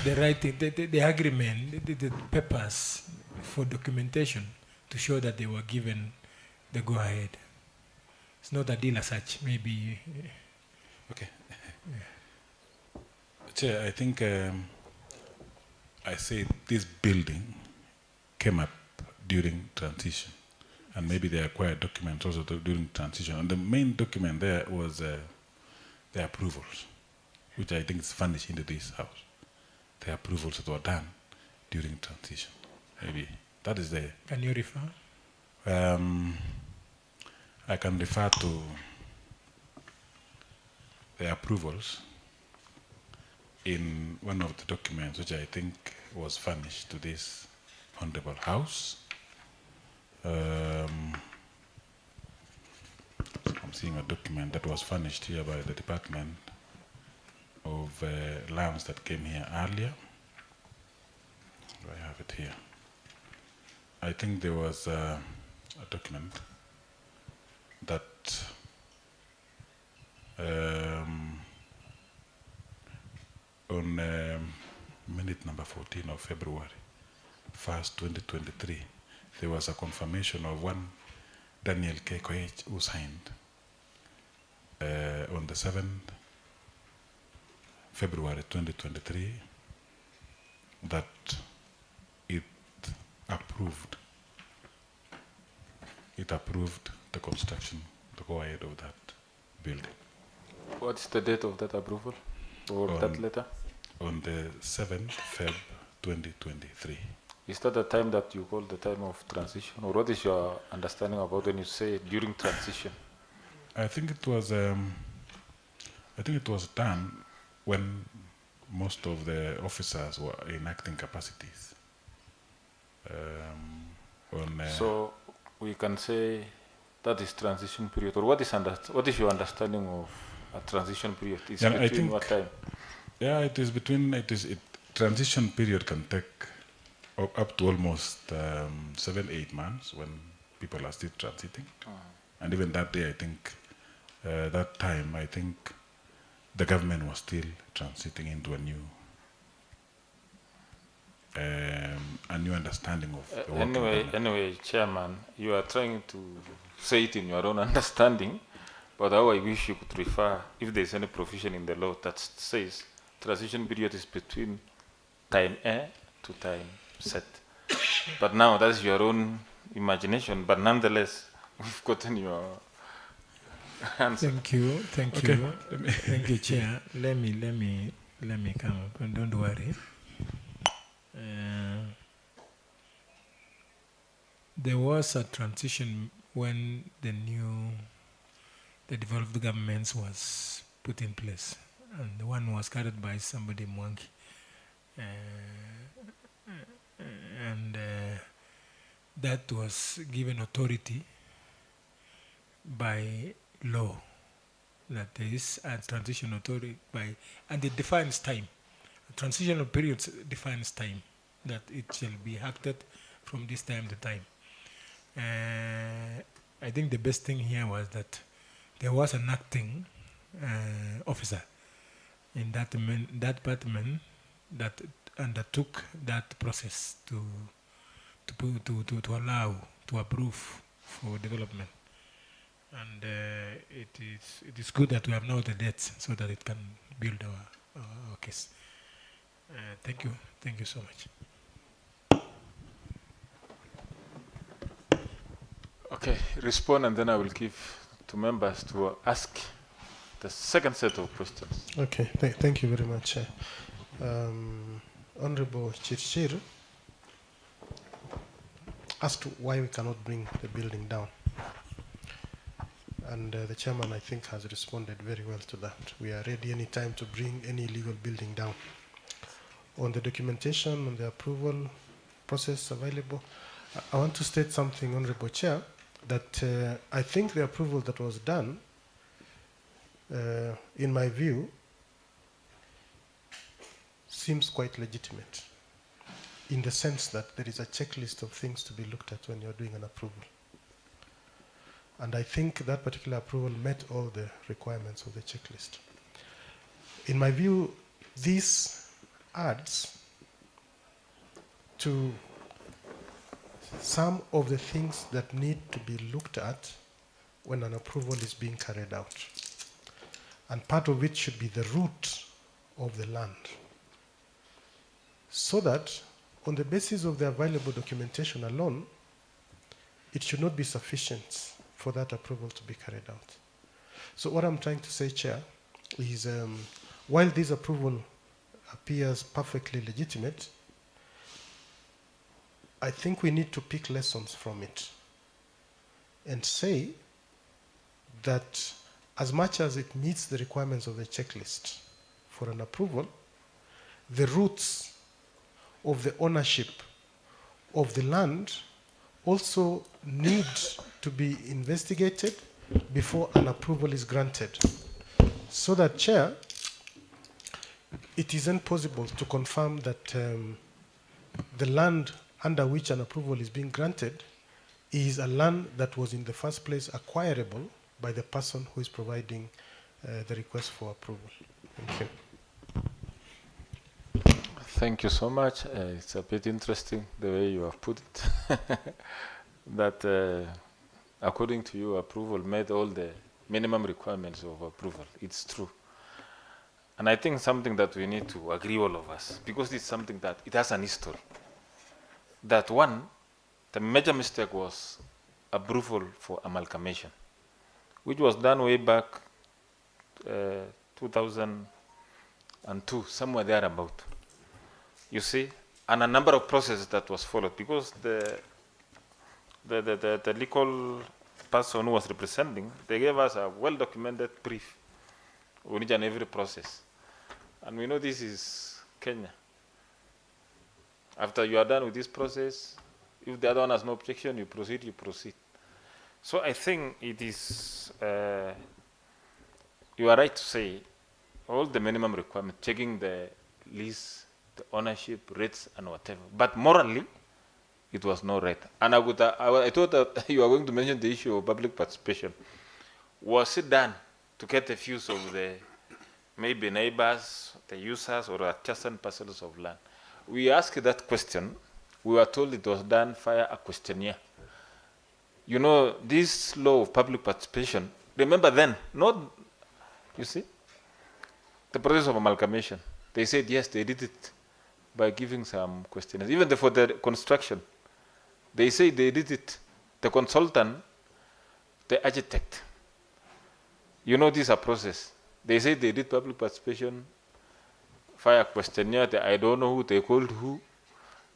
S14: the writing, the agreement, the papers for documentation to show that they were given the go-ahead. It's not a deal as such, maybe.
S13: Okay. Chair, I think I said this building came up during transition, and maybe they acquired documents also during transition. And the main document there was the approvals. which I think is furnished into this house. The approvals that were done during transition. Maybe that is the.
S14: Can you refer?
S13: I can refer to the approvals in one of the documents which I think was furnished to this Honorable House. I'm seeing a document that was furnished here by the Department of Lands that came here earlier. I have it here. I think there was a document that on minute number 14 of February 1st, 2023, there was a confirmation of one Daniel K. Koech who signed on the 7th February 2023 that it approved the construction, the go ahead of that building.
S1: What's the date of that approval or that letter?
S13: On the 7th Feb 2023.
S1: Is that the time that you call the time of transition, or what is your understanding about when you say during transition?
S13: I think it was done when most of the officers were in acting capacities.
S1: So we can say that is transition period, or what is your understanding of a transition period? It's
S13: yeah,
S1: between
S13: I think,
S1: what time?
S13: Yeah, it is between. Transition period can take up to almost 7-8 months when people are still transiting, and even that day, I think that time, I think the government was still transiting into a new understanding of the work.
S1: Anyway, Chairman, you are trying to say it in your own understanding, but how I wish you could refer, if there is any provision in the law that says transition period is between time A to time Z. But now that's your own imagination, but nonetheless, we've gotten your answer.
S14: Thank you, thank you. Thank you, Chair. Let me come up, and don't worry. There was a transition when the devolved governments was put in place, and the one was carried by somebody Mwangi, and that was given authority by law, that there is a transition authority and it defines time. A transitional period defines time, that it shall be acted from this time to time. I think the best thing here was that there was an acting officer in that department that undertook that process to allow, to approve for development. And it is good that we have now the dates so that it can build our case. Thank you so much.
S1: Okay, respond, and then I will give to members to ask the second set of questions.
S12: Okay, thank you very much. Honorable Chirchir asked why we cannot bring the building down. And the chairman, I think, has responded very well to that. We are ready anytime to bring any illegal building down. On the documentation, on the approval process available, I want to state something, Honorable Chair, that I think the approval that was done, in my view, seems quite legitimate, in the sense that there is a checklist of things to be looked at when you're doing an approval. And I think that particular approval met all the requirements of the checklist. In my view, this adds to some of the things that need to be looked at when an approval is being carried out. And part of it should be the root of the land. So that on the basis of the available documentation alone, it should not be sufficient for that approval to be carried out. So what I'm trying to say, Chair, is while this approval appears perfectly legitimate, I think we need to pick lessons from it and say that as much as it meets the requirements of the checklist for an approval, the roots of the ownership of the land also need to be investigated before an approval is granted. So that, Chair, it isn't possible to confirm that the land under which an approval is being granted is a land that was in the first place acquirable by the person who is providing the request for approval. Thank you.
S1: Thank you so much. It's a bit interesting the way you have put it. That according to you, approval met all the minimum requirements of approval. It's true. And I think something that we need to agree, all of us, because it's something that it has an history. That one, the major mistake was approval for amalgamation, which was done way back 2002, somewhere thereabout. You see, and a number of processes that was followed, because the legal person who was representing, they gave us a well-documented brief on each and every process. And we know this is Kenya. After you are done with this process, if the other one has no objection, you proceed, you proceed. So I think it is, you are right to say, all the minimum requirements, checking the lease, the ownership, rates, and whatever. But morally, it was no right. And I thought that you were going to mention the issue of public participation. Was it done to get the views of the maybe neighbors, the users, or adjacent parcels of land? We asked that question. We were told it was done via a questionnaire. You know, this law of public participation, remember then, not, you see, the process of amalgamation. They said, yes, they did it by giving some questionnaires. Even for the construction, they say they did it. The consultant, the architect, you know, this is a process. They say they did public participation via questionnaire. I don't know who they called who.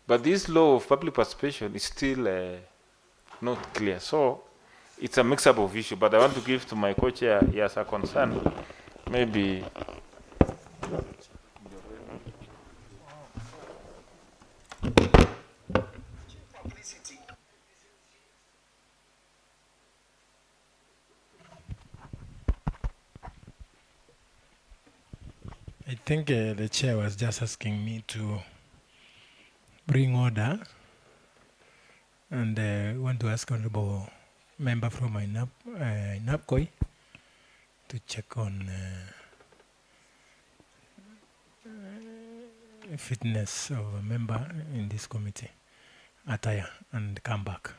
S1: But this law of public participation is still not clear. So it's a mix-up of issues. But I want to give to my co-chair, he has a concern. Maybe
S14: I think the chair was just asking me to bring order, and want to ask honorable member from NAPCOI to check on fitness of a member in this committee attire and come back.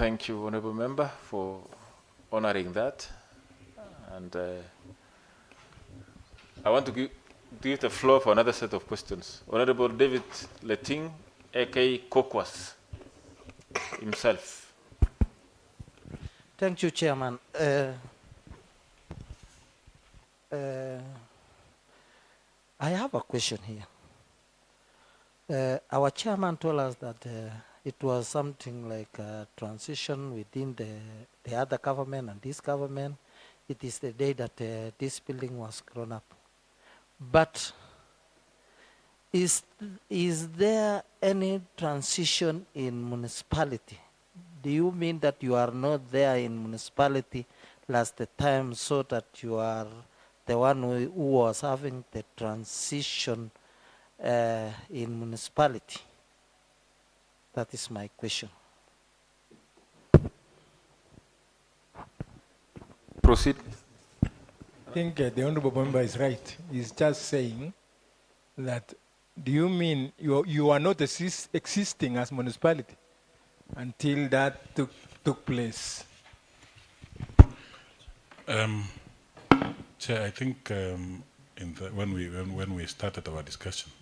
S1: thank you, honorable member, for honoring that. And I want to give the floor for another set of questions. Honorable David Letting, aka Kokwas himself.
S6: Thank you, Chairman. I have a question here. Our chairman told us that it was something like a transition within the other government and this government. It is the day that this building was grown up. But is there any transition in municipality? Do you mean that you are not there in municipality last time, so that you are the one who was having the transition in municipality? That is my question.
S1: Proceed.
S14: I think the honorable member is right. He's just saying that, do you mean you are not existing as municipality until that took place?
S13: Chair, I think when we started our discussion,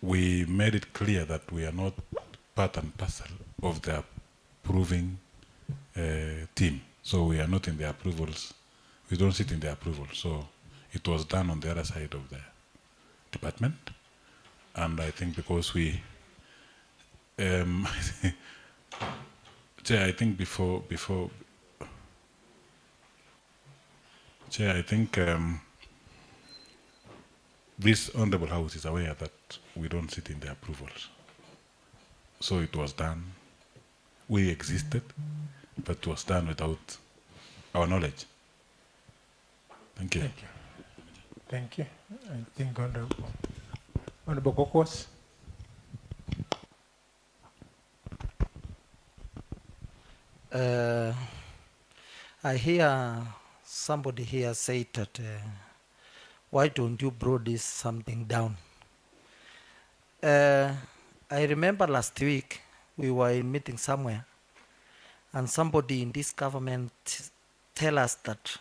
S13: we made it clear that we are not part and parcel of the approving team. So we are not in the approvals. We don't sit in the approval. So it was done on the other side of the department. And I think because we, Chair, I think Chair, I think this Honorable House is aware that we don't sit in the approvals. So it was done. We existed, but it was done without our knowledge. Thank you.
S14: Thank you. Thank you. I think Honorable Kokos.
S6: I hear somebody here say that why don't you brought this something down? I remember last week we were in meeting somewhere and somebody in this government tell us that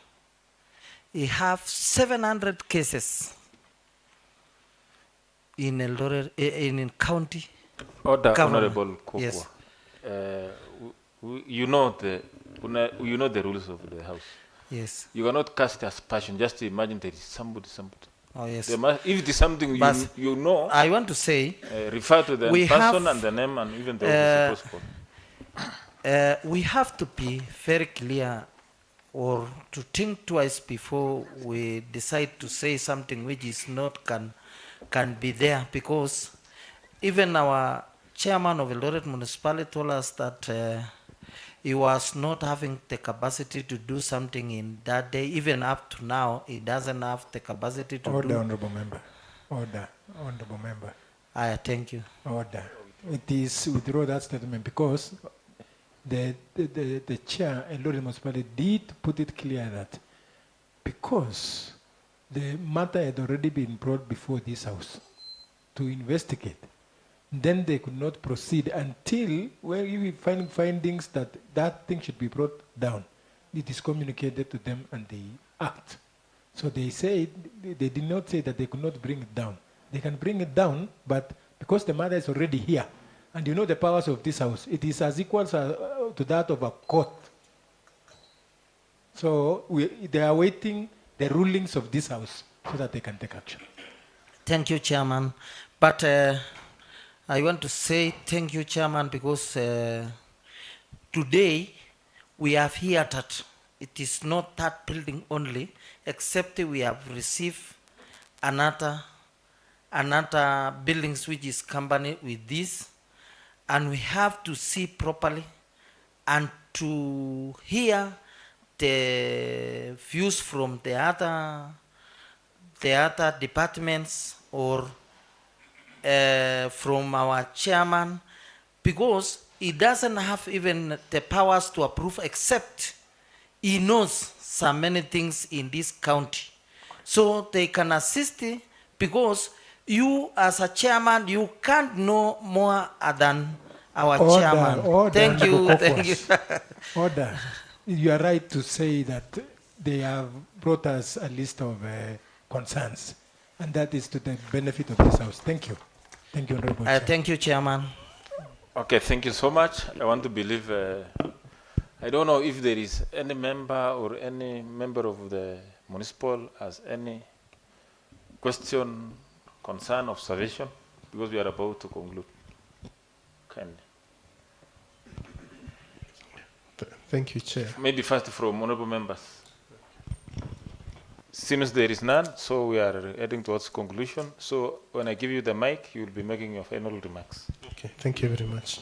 S6: he have 700 cases in Eldoret, in county.
S1: Order,
S6: government.
S1: Honorable Kokwa.
S6: Yes.
S1: You know the rules of the house.
S6: Yes.
S1: You cannot cast aspersion. Just imagine there is somebody.
S6: Oh yes.
S1: If it is something you know,
S6: I want to say,
S1: refer to the person and the name and even the office postcode.
S6: We have to be very clear or to think twice before we decide to say something which is not can be there, because even our chairman of Eldoret Municipality told us that he was not having the capacity to do something in that day. Even up to now, he doesn't have the capacity to
S14: Order,
S6: do.
S14: Honorable Member. Order, Honorable Member.
S6: I thank you.
S14: Order. It is withdraw that statement because the chair and Eldoret Municipality did put it clear that because the matter had already been brought before this house to investigate, then they could not proceed until when we find findings that that thing should be brought down. It is communicated to them and they act. So they said, they did not say that they could not bring it down. They can bring it down, but because the matter is already here, and you know the powers of this house, it is as equal to that of a court. So they are waiting the rulings of this house so that they can take action.
S6: Thank you, Chairman. But I want to say thank you, Chairman, because today we have heard that it is not that building only, except we have received another buildings which is accompanied with this, and we have to see properly and to hear the views from the other departments or from our chairman, because he doesn't have even the powers to approve, except he knows so many things in this county. So they can assist, because you as a chairman, you can't know more than our chairman.
S14: Order,
S6: thank you. Thank you.
S14: Order. You are right to say that they have brought us a list of concerns, and that is to the benefit of this house. Thank you. Thank you, Honorable Chair.
S6: Thank you, Chairman.
S1: Okay, thank you so much. I want to believe, I don't know if there is any member or any member of the municipal has any question, concern, observation, because we are about to conclude. Kindly.
S12: Thank you, Chair.
S1: Maybe first from honorable members. Since there is none, so we are heading towards conclusion. So when I give you the mic, you will be making your final remarks.
S12: Okay, thank you very much.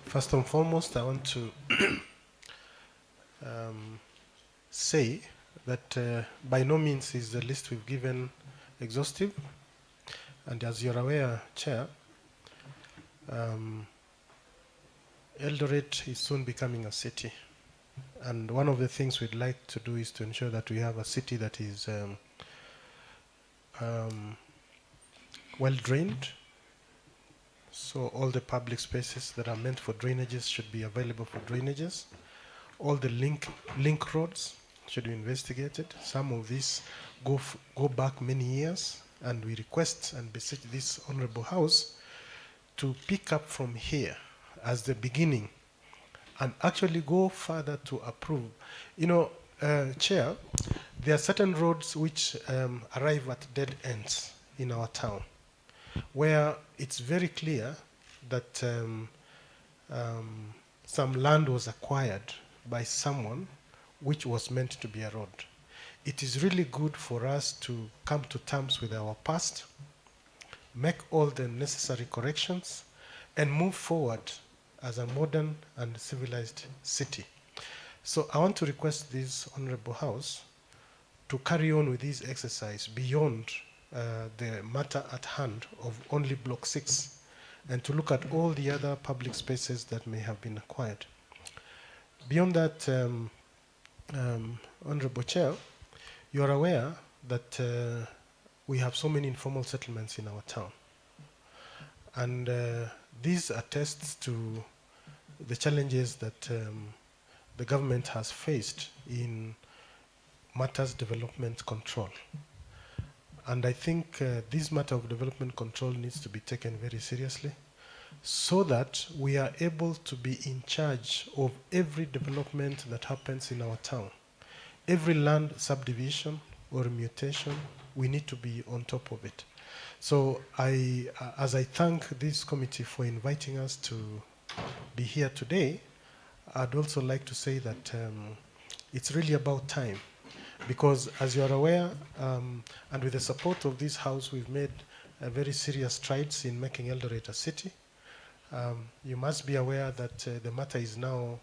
S12: First and foremost, I want to say that by no means is the list we've given exhaustive. And as you're aware, Chair, Eldoret is soon becoming a city. And one of the things we'd like to do is to ensure that we have a city that is well drained. So all the public spaces that are meant for drainages should be available for drainages. All the link roads should be investigated. Some of these go back many years, and we request and beseech this honorable house to pick up from here as the beginning and actually go further to approve. You know, Chair, there are certain roads which arrive at dead ends in our town, where it's very clear that some land was acquired by someone which was meant to be a road. It is really good for us to come to terms with our past, make all the necessary corrections, and move forward as a modern and civilized city. So I want to request this Honorable House to carry on with this exercise beyond the matter at hand of only Block 6, and to look at all the other public spaces that may have been acquired. Beyond that, Honorable Chair, you are aware that we have so many informal settlements in our town. And this attests to the challenges that the government has faced in matters development control. And I think this matter of development control needs to be taken very seriously, so that we are able to be in charge of every development that happens in our town. Every land subdivision or mutation, we need to be on top of it. So as I thank this committee for inviting us to be here today, I'd also like to say that it's really about time. Because as you are aware, and with the support of this House, we've made very serious strides in making Eldoret a city. You must be aware that the matter is now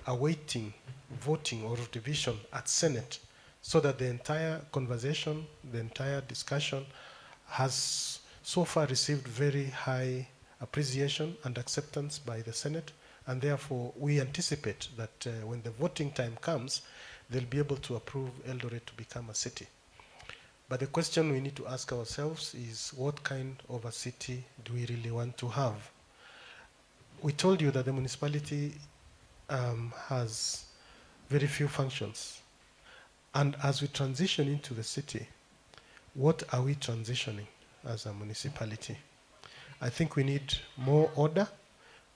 S12: awaiting voting or division at Senate, so that the entire conversation, the entire discussion has so far received very high appreciation and acceptance by the Senate, and therefore we anticipate that when the voting time comes, they'll be able to approve Eldoret to become a city. But the question we need to ask ourselves is, what kind of a city do we really want to have? We told you that the municipality has very few functions. And as we transition into the city, what are we transitioning as a municipality? I think we need more order.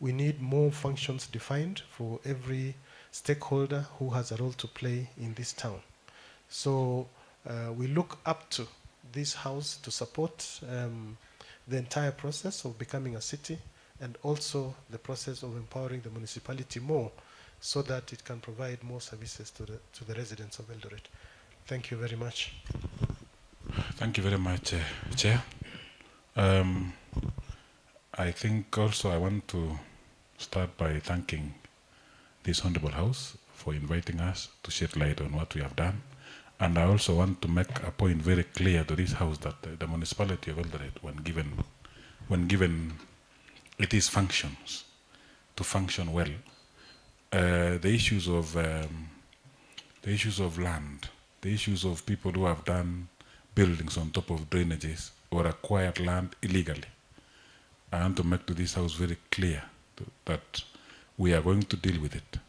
S12: We need more functions defined for every stakeholder who has a role to play in this town. So we look up to this House to support the entire process of becoming a city, and also the process of empowering the municipality more, so that it can provide more services to the residents of Eldoret. Thank you very much.
S13: Thank you very much, Chair. I think also I want to start by thanking this Honorable House for inviting us to shed light on what we have done. And I also want to make a point very clear to this House that the municipality of Eldoret, when given its functions to function well, the issues of land, the issues of people who have done buildings on top of drainages or acquired land illegally, I want to make to this House very clear that we are going to deal with it.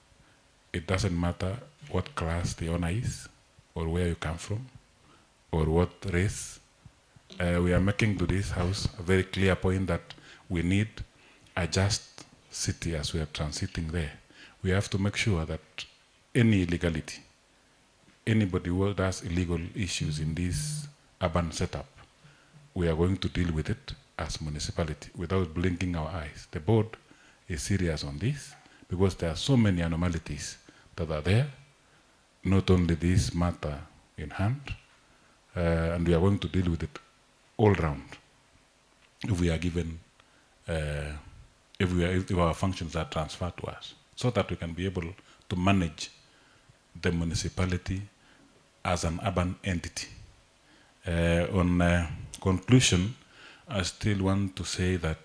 S13: It doesn't matter what class the owner is, or where you come from, or what race. We are making to this House a very clear point that we need a just city as we are transiting there. We have to make sure that any illegality, anybody who does illegal issues in this urban setup, we are going to deal with it as municipality without blinking our eyes. The board is serious on this because there are so many anomalies that are there, not only this matter in hand, and we are going to deal with it all round if we are given, if our functions are transferred to us, so that we can be able to manage the municipality as an urban entity. On conclusion, I still want to say that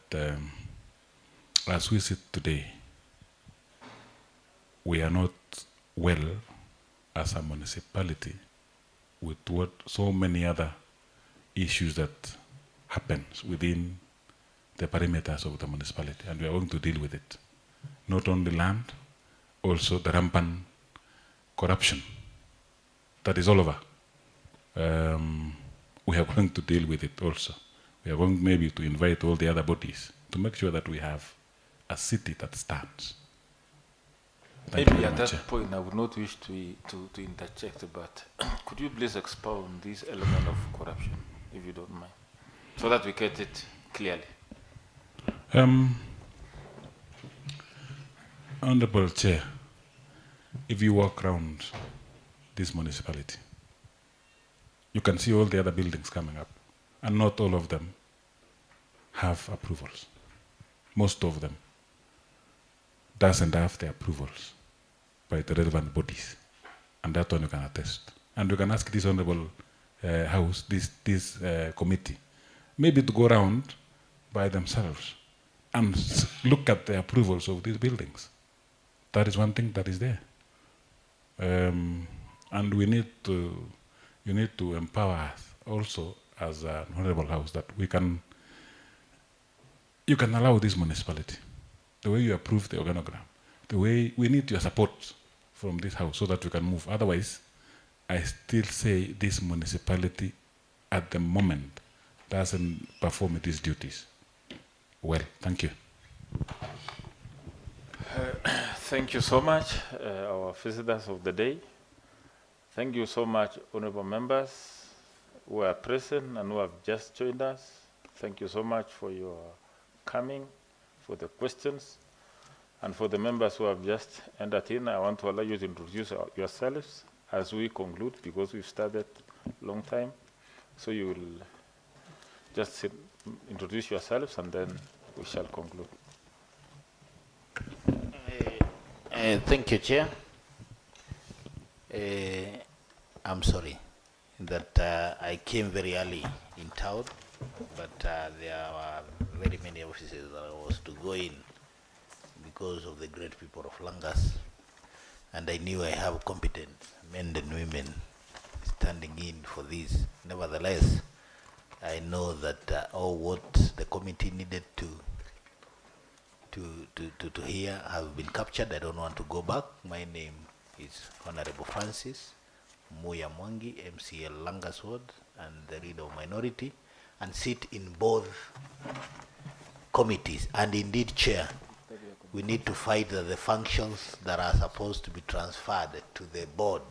S13: as we sit today, we are not well as a municipality with what so many other issues that happens within the perimeters of the municipality, and we are going to deal with it. Not only land, also the rampant corruption that is all over. We are going to deal with it also. We are going maybe to invite all the other bodies to make sure that we have a city that stands. Thank you
S1: Maybe
S13: very
S1: at
S13: much,
S1: that
S13: Chair.
S1: point, I would not wish to interject, but could you please expound this element of corruption, if you don't mind, so that we get it clearly?
S13: Honorable Chair, if you walk around this municipality, you can see all the other buildings coming up, and not all of them have approvals. Most of them doesn't have the approvals by the relevant bodies, and that one you can attest. And you can ask this honorable house, this committee, maybe to go around by themselves and look at the approvals of these buildings. That is one thing that is there. And we need to, you need to empower us also as an honorable house that we can, you can allow this municipality, the way you approve the organogram, the way we need your support from this house so that we can move. Otherwise, I still say this municipality at the moment doesn't perform its duties well. Thank you.
S1: Thank you so much, our visitors of the day. Thank you so much, honorable members who are present and who have just joined us. Thank you so much for your coming, for the questions, and for the members who have just entered in. I want to allow you to introduce yourselves as we conclude, because we've started a long time. So you will just introduce yourselves and then we shall conclude.
S15: Thank you, Chair. I'm sorry that I came very early in town, but there were very many offices that I was to go in because of the great people of Langas, and I knew I have competent men and women standing in for this. Nevertheless, I know that all what the committee needed to hear have been captured. I don't want to go back. My name is Honorable Francis Muya Mwangi, MCL Langas Ward, and the leader of minority, and sit in both committees. And indeed, Chair, we need to fight that the functions that are supposed to be transferred to the board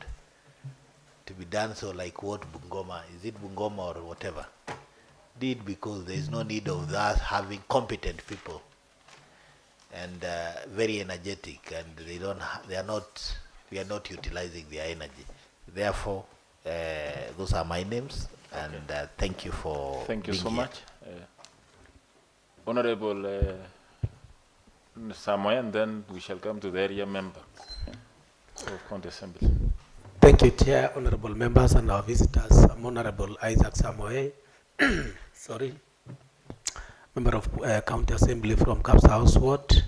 S15: to be done so, like what Bungoma, is it Bungoma or whatever, did, because there is no need of us having competent people and very energetic, and we are not utilizing their energy. Therefore, those are my names, and thank you for
S1: Thank you
S15: being
S1: so
S15: here.
S1: much. Honorable Samoy, and then we shall come to the area member of County Assembly.
S16: Thank you, Chair, honorable members and our visitors. I'm Honorable Isaac Samoy, sorry, member of County Assembly from Caps House Ward,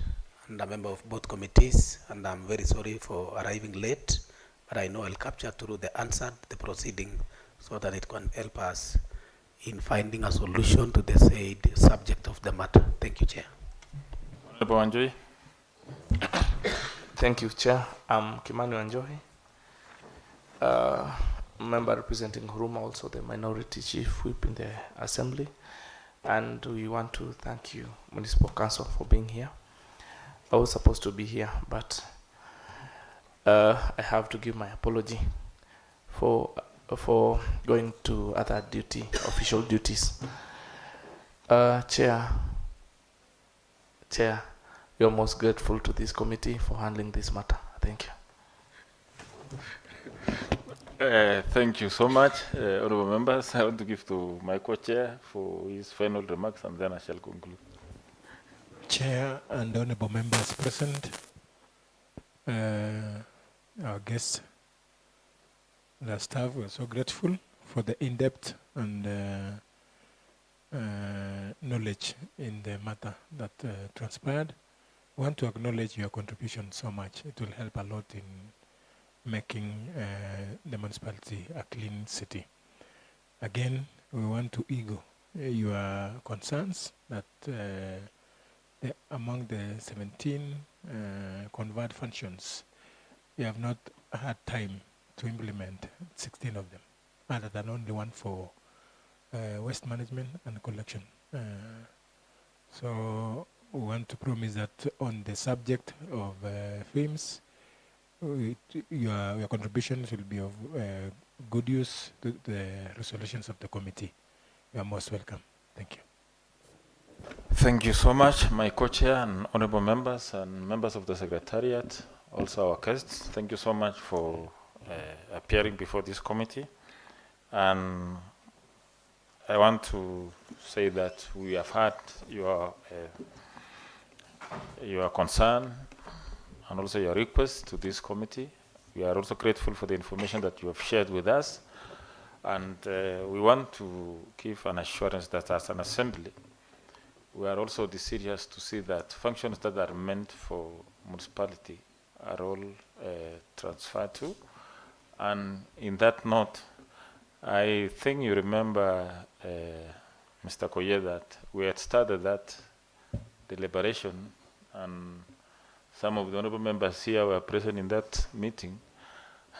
S16: and a member of both committees, and I'm very sorry for arriving late, but I know I'll capture through the answer the proceeding so that it can help us in finding a solution to the said subject of the matter. Thank you, Chair.
S1: Honorable Wanjohi.
S17: Thank you, Chair. I'm Kimani Wanjohi, member representing Huruma, also the minority chief whip in the assembly. And we want to thank you, Municipal Council, for being here. I was supposed to be here, but I have to give my apology for going to other official duties. Chair, we are most grateful to this committee for handling this matter. Thank you.
S1: Thank you so much, honorable members. I want to give to my co-chair for his final remarks, and then I shall conclude.
S14: Chair and honorable members present, our guests and our staff, we're so grateful for the in-depth and knowledge in the matter that transpired. We want to acknowledge your contribution so much. It will help a lot in making the municipality a clean city. Again, we want to echo your concerns that among the 17 convert functions, we have not had time to implement 16 of them, other than only one for waste management and collection. So we want to promise that on the subject of films, your contributions will be of good use to the resolutions of the committee. You are most welcome. Thank you.
S1: Thank you so much, my co-chair and honorable members and members of the secretariat, also our guests. Thank you so much for appearing before this committee. And I want to say that we have heard your concern and also your request to this committee. We are also grateful for the information that you have shared with us. And we want to give an assurance that as an assembly, we are also serious to see that functions that are meant for municipality are all transferred to. And in that note, I think you remember, Mr. Koye, that we had started that deliberation, and some of the honorable members here were present in that meeting.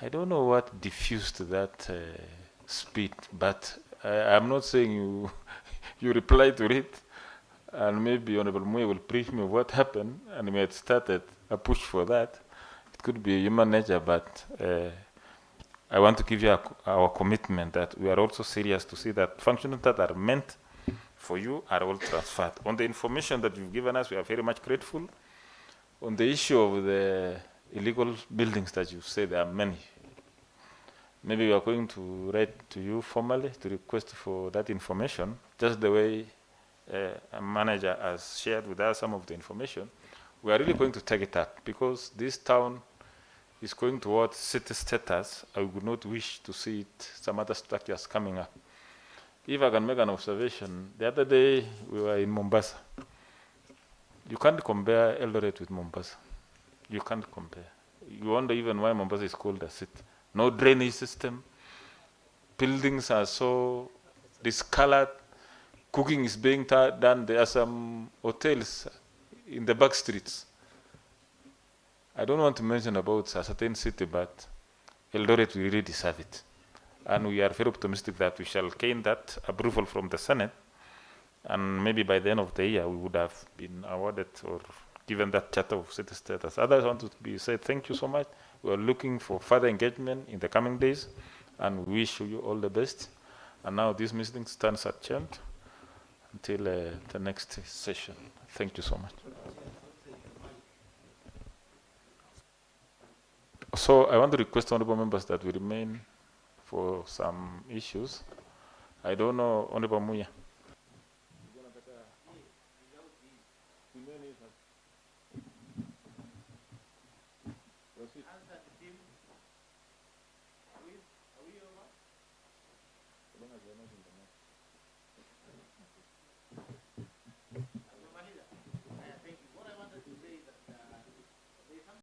S1: I don't know what diffused that speed, but I'm not saying you replied to it, and maybe Honorable Muye will brief me of what happened, and we had started a push for that. It could be human nature, but I want to give you our commitment that we are also serious to see that functions that are meant for you are all transferred. On the information that you've given us, we are very much grateful. On the issue of the illegal buildings that you say there are many, maybe we are going to write to you formally to request for that information, just the way a manager has shared with us some of the information. We are really going to take it up because this town is going towards city status. I would not wish to see it, some other structures coming up. If I can make an observation, the other day we were in Mombasa. You can't compare Eldoret with Mombasa. You can't compare. You wonder even why Mombasa is called a city. No drainage system. Buildings are so discolored. Cooking is being done. There are some hotels in the back streets. I don't want to mention about a certain city, but Eldoret, we really deserve it. And we are very optimistic that we shall gain that approval from the Senate. And maybe by the end of the year, we would have been awarded or given that charter of city status. Others want to say thank you so much. We are looking for further engagement in the coming days, and we wish you all the best. And now this meeting stands adjourned until the next session. Thank you so much. So I want to request honorable members that we remain for some issues. I don't know, Honorable Muya. Are we over?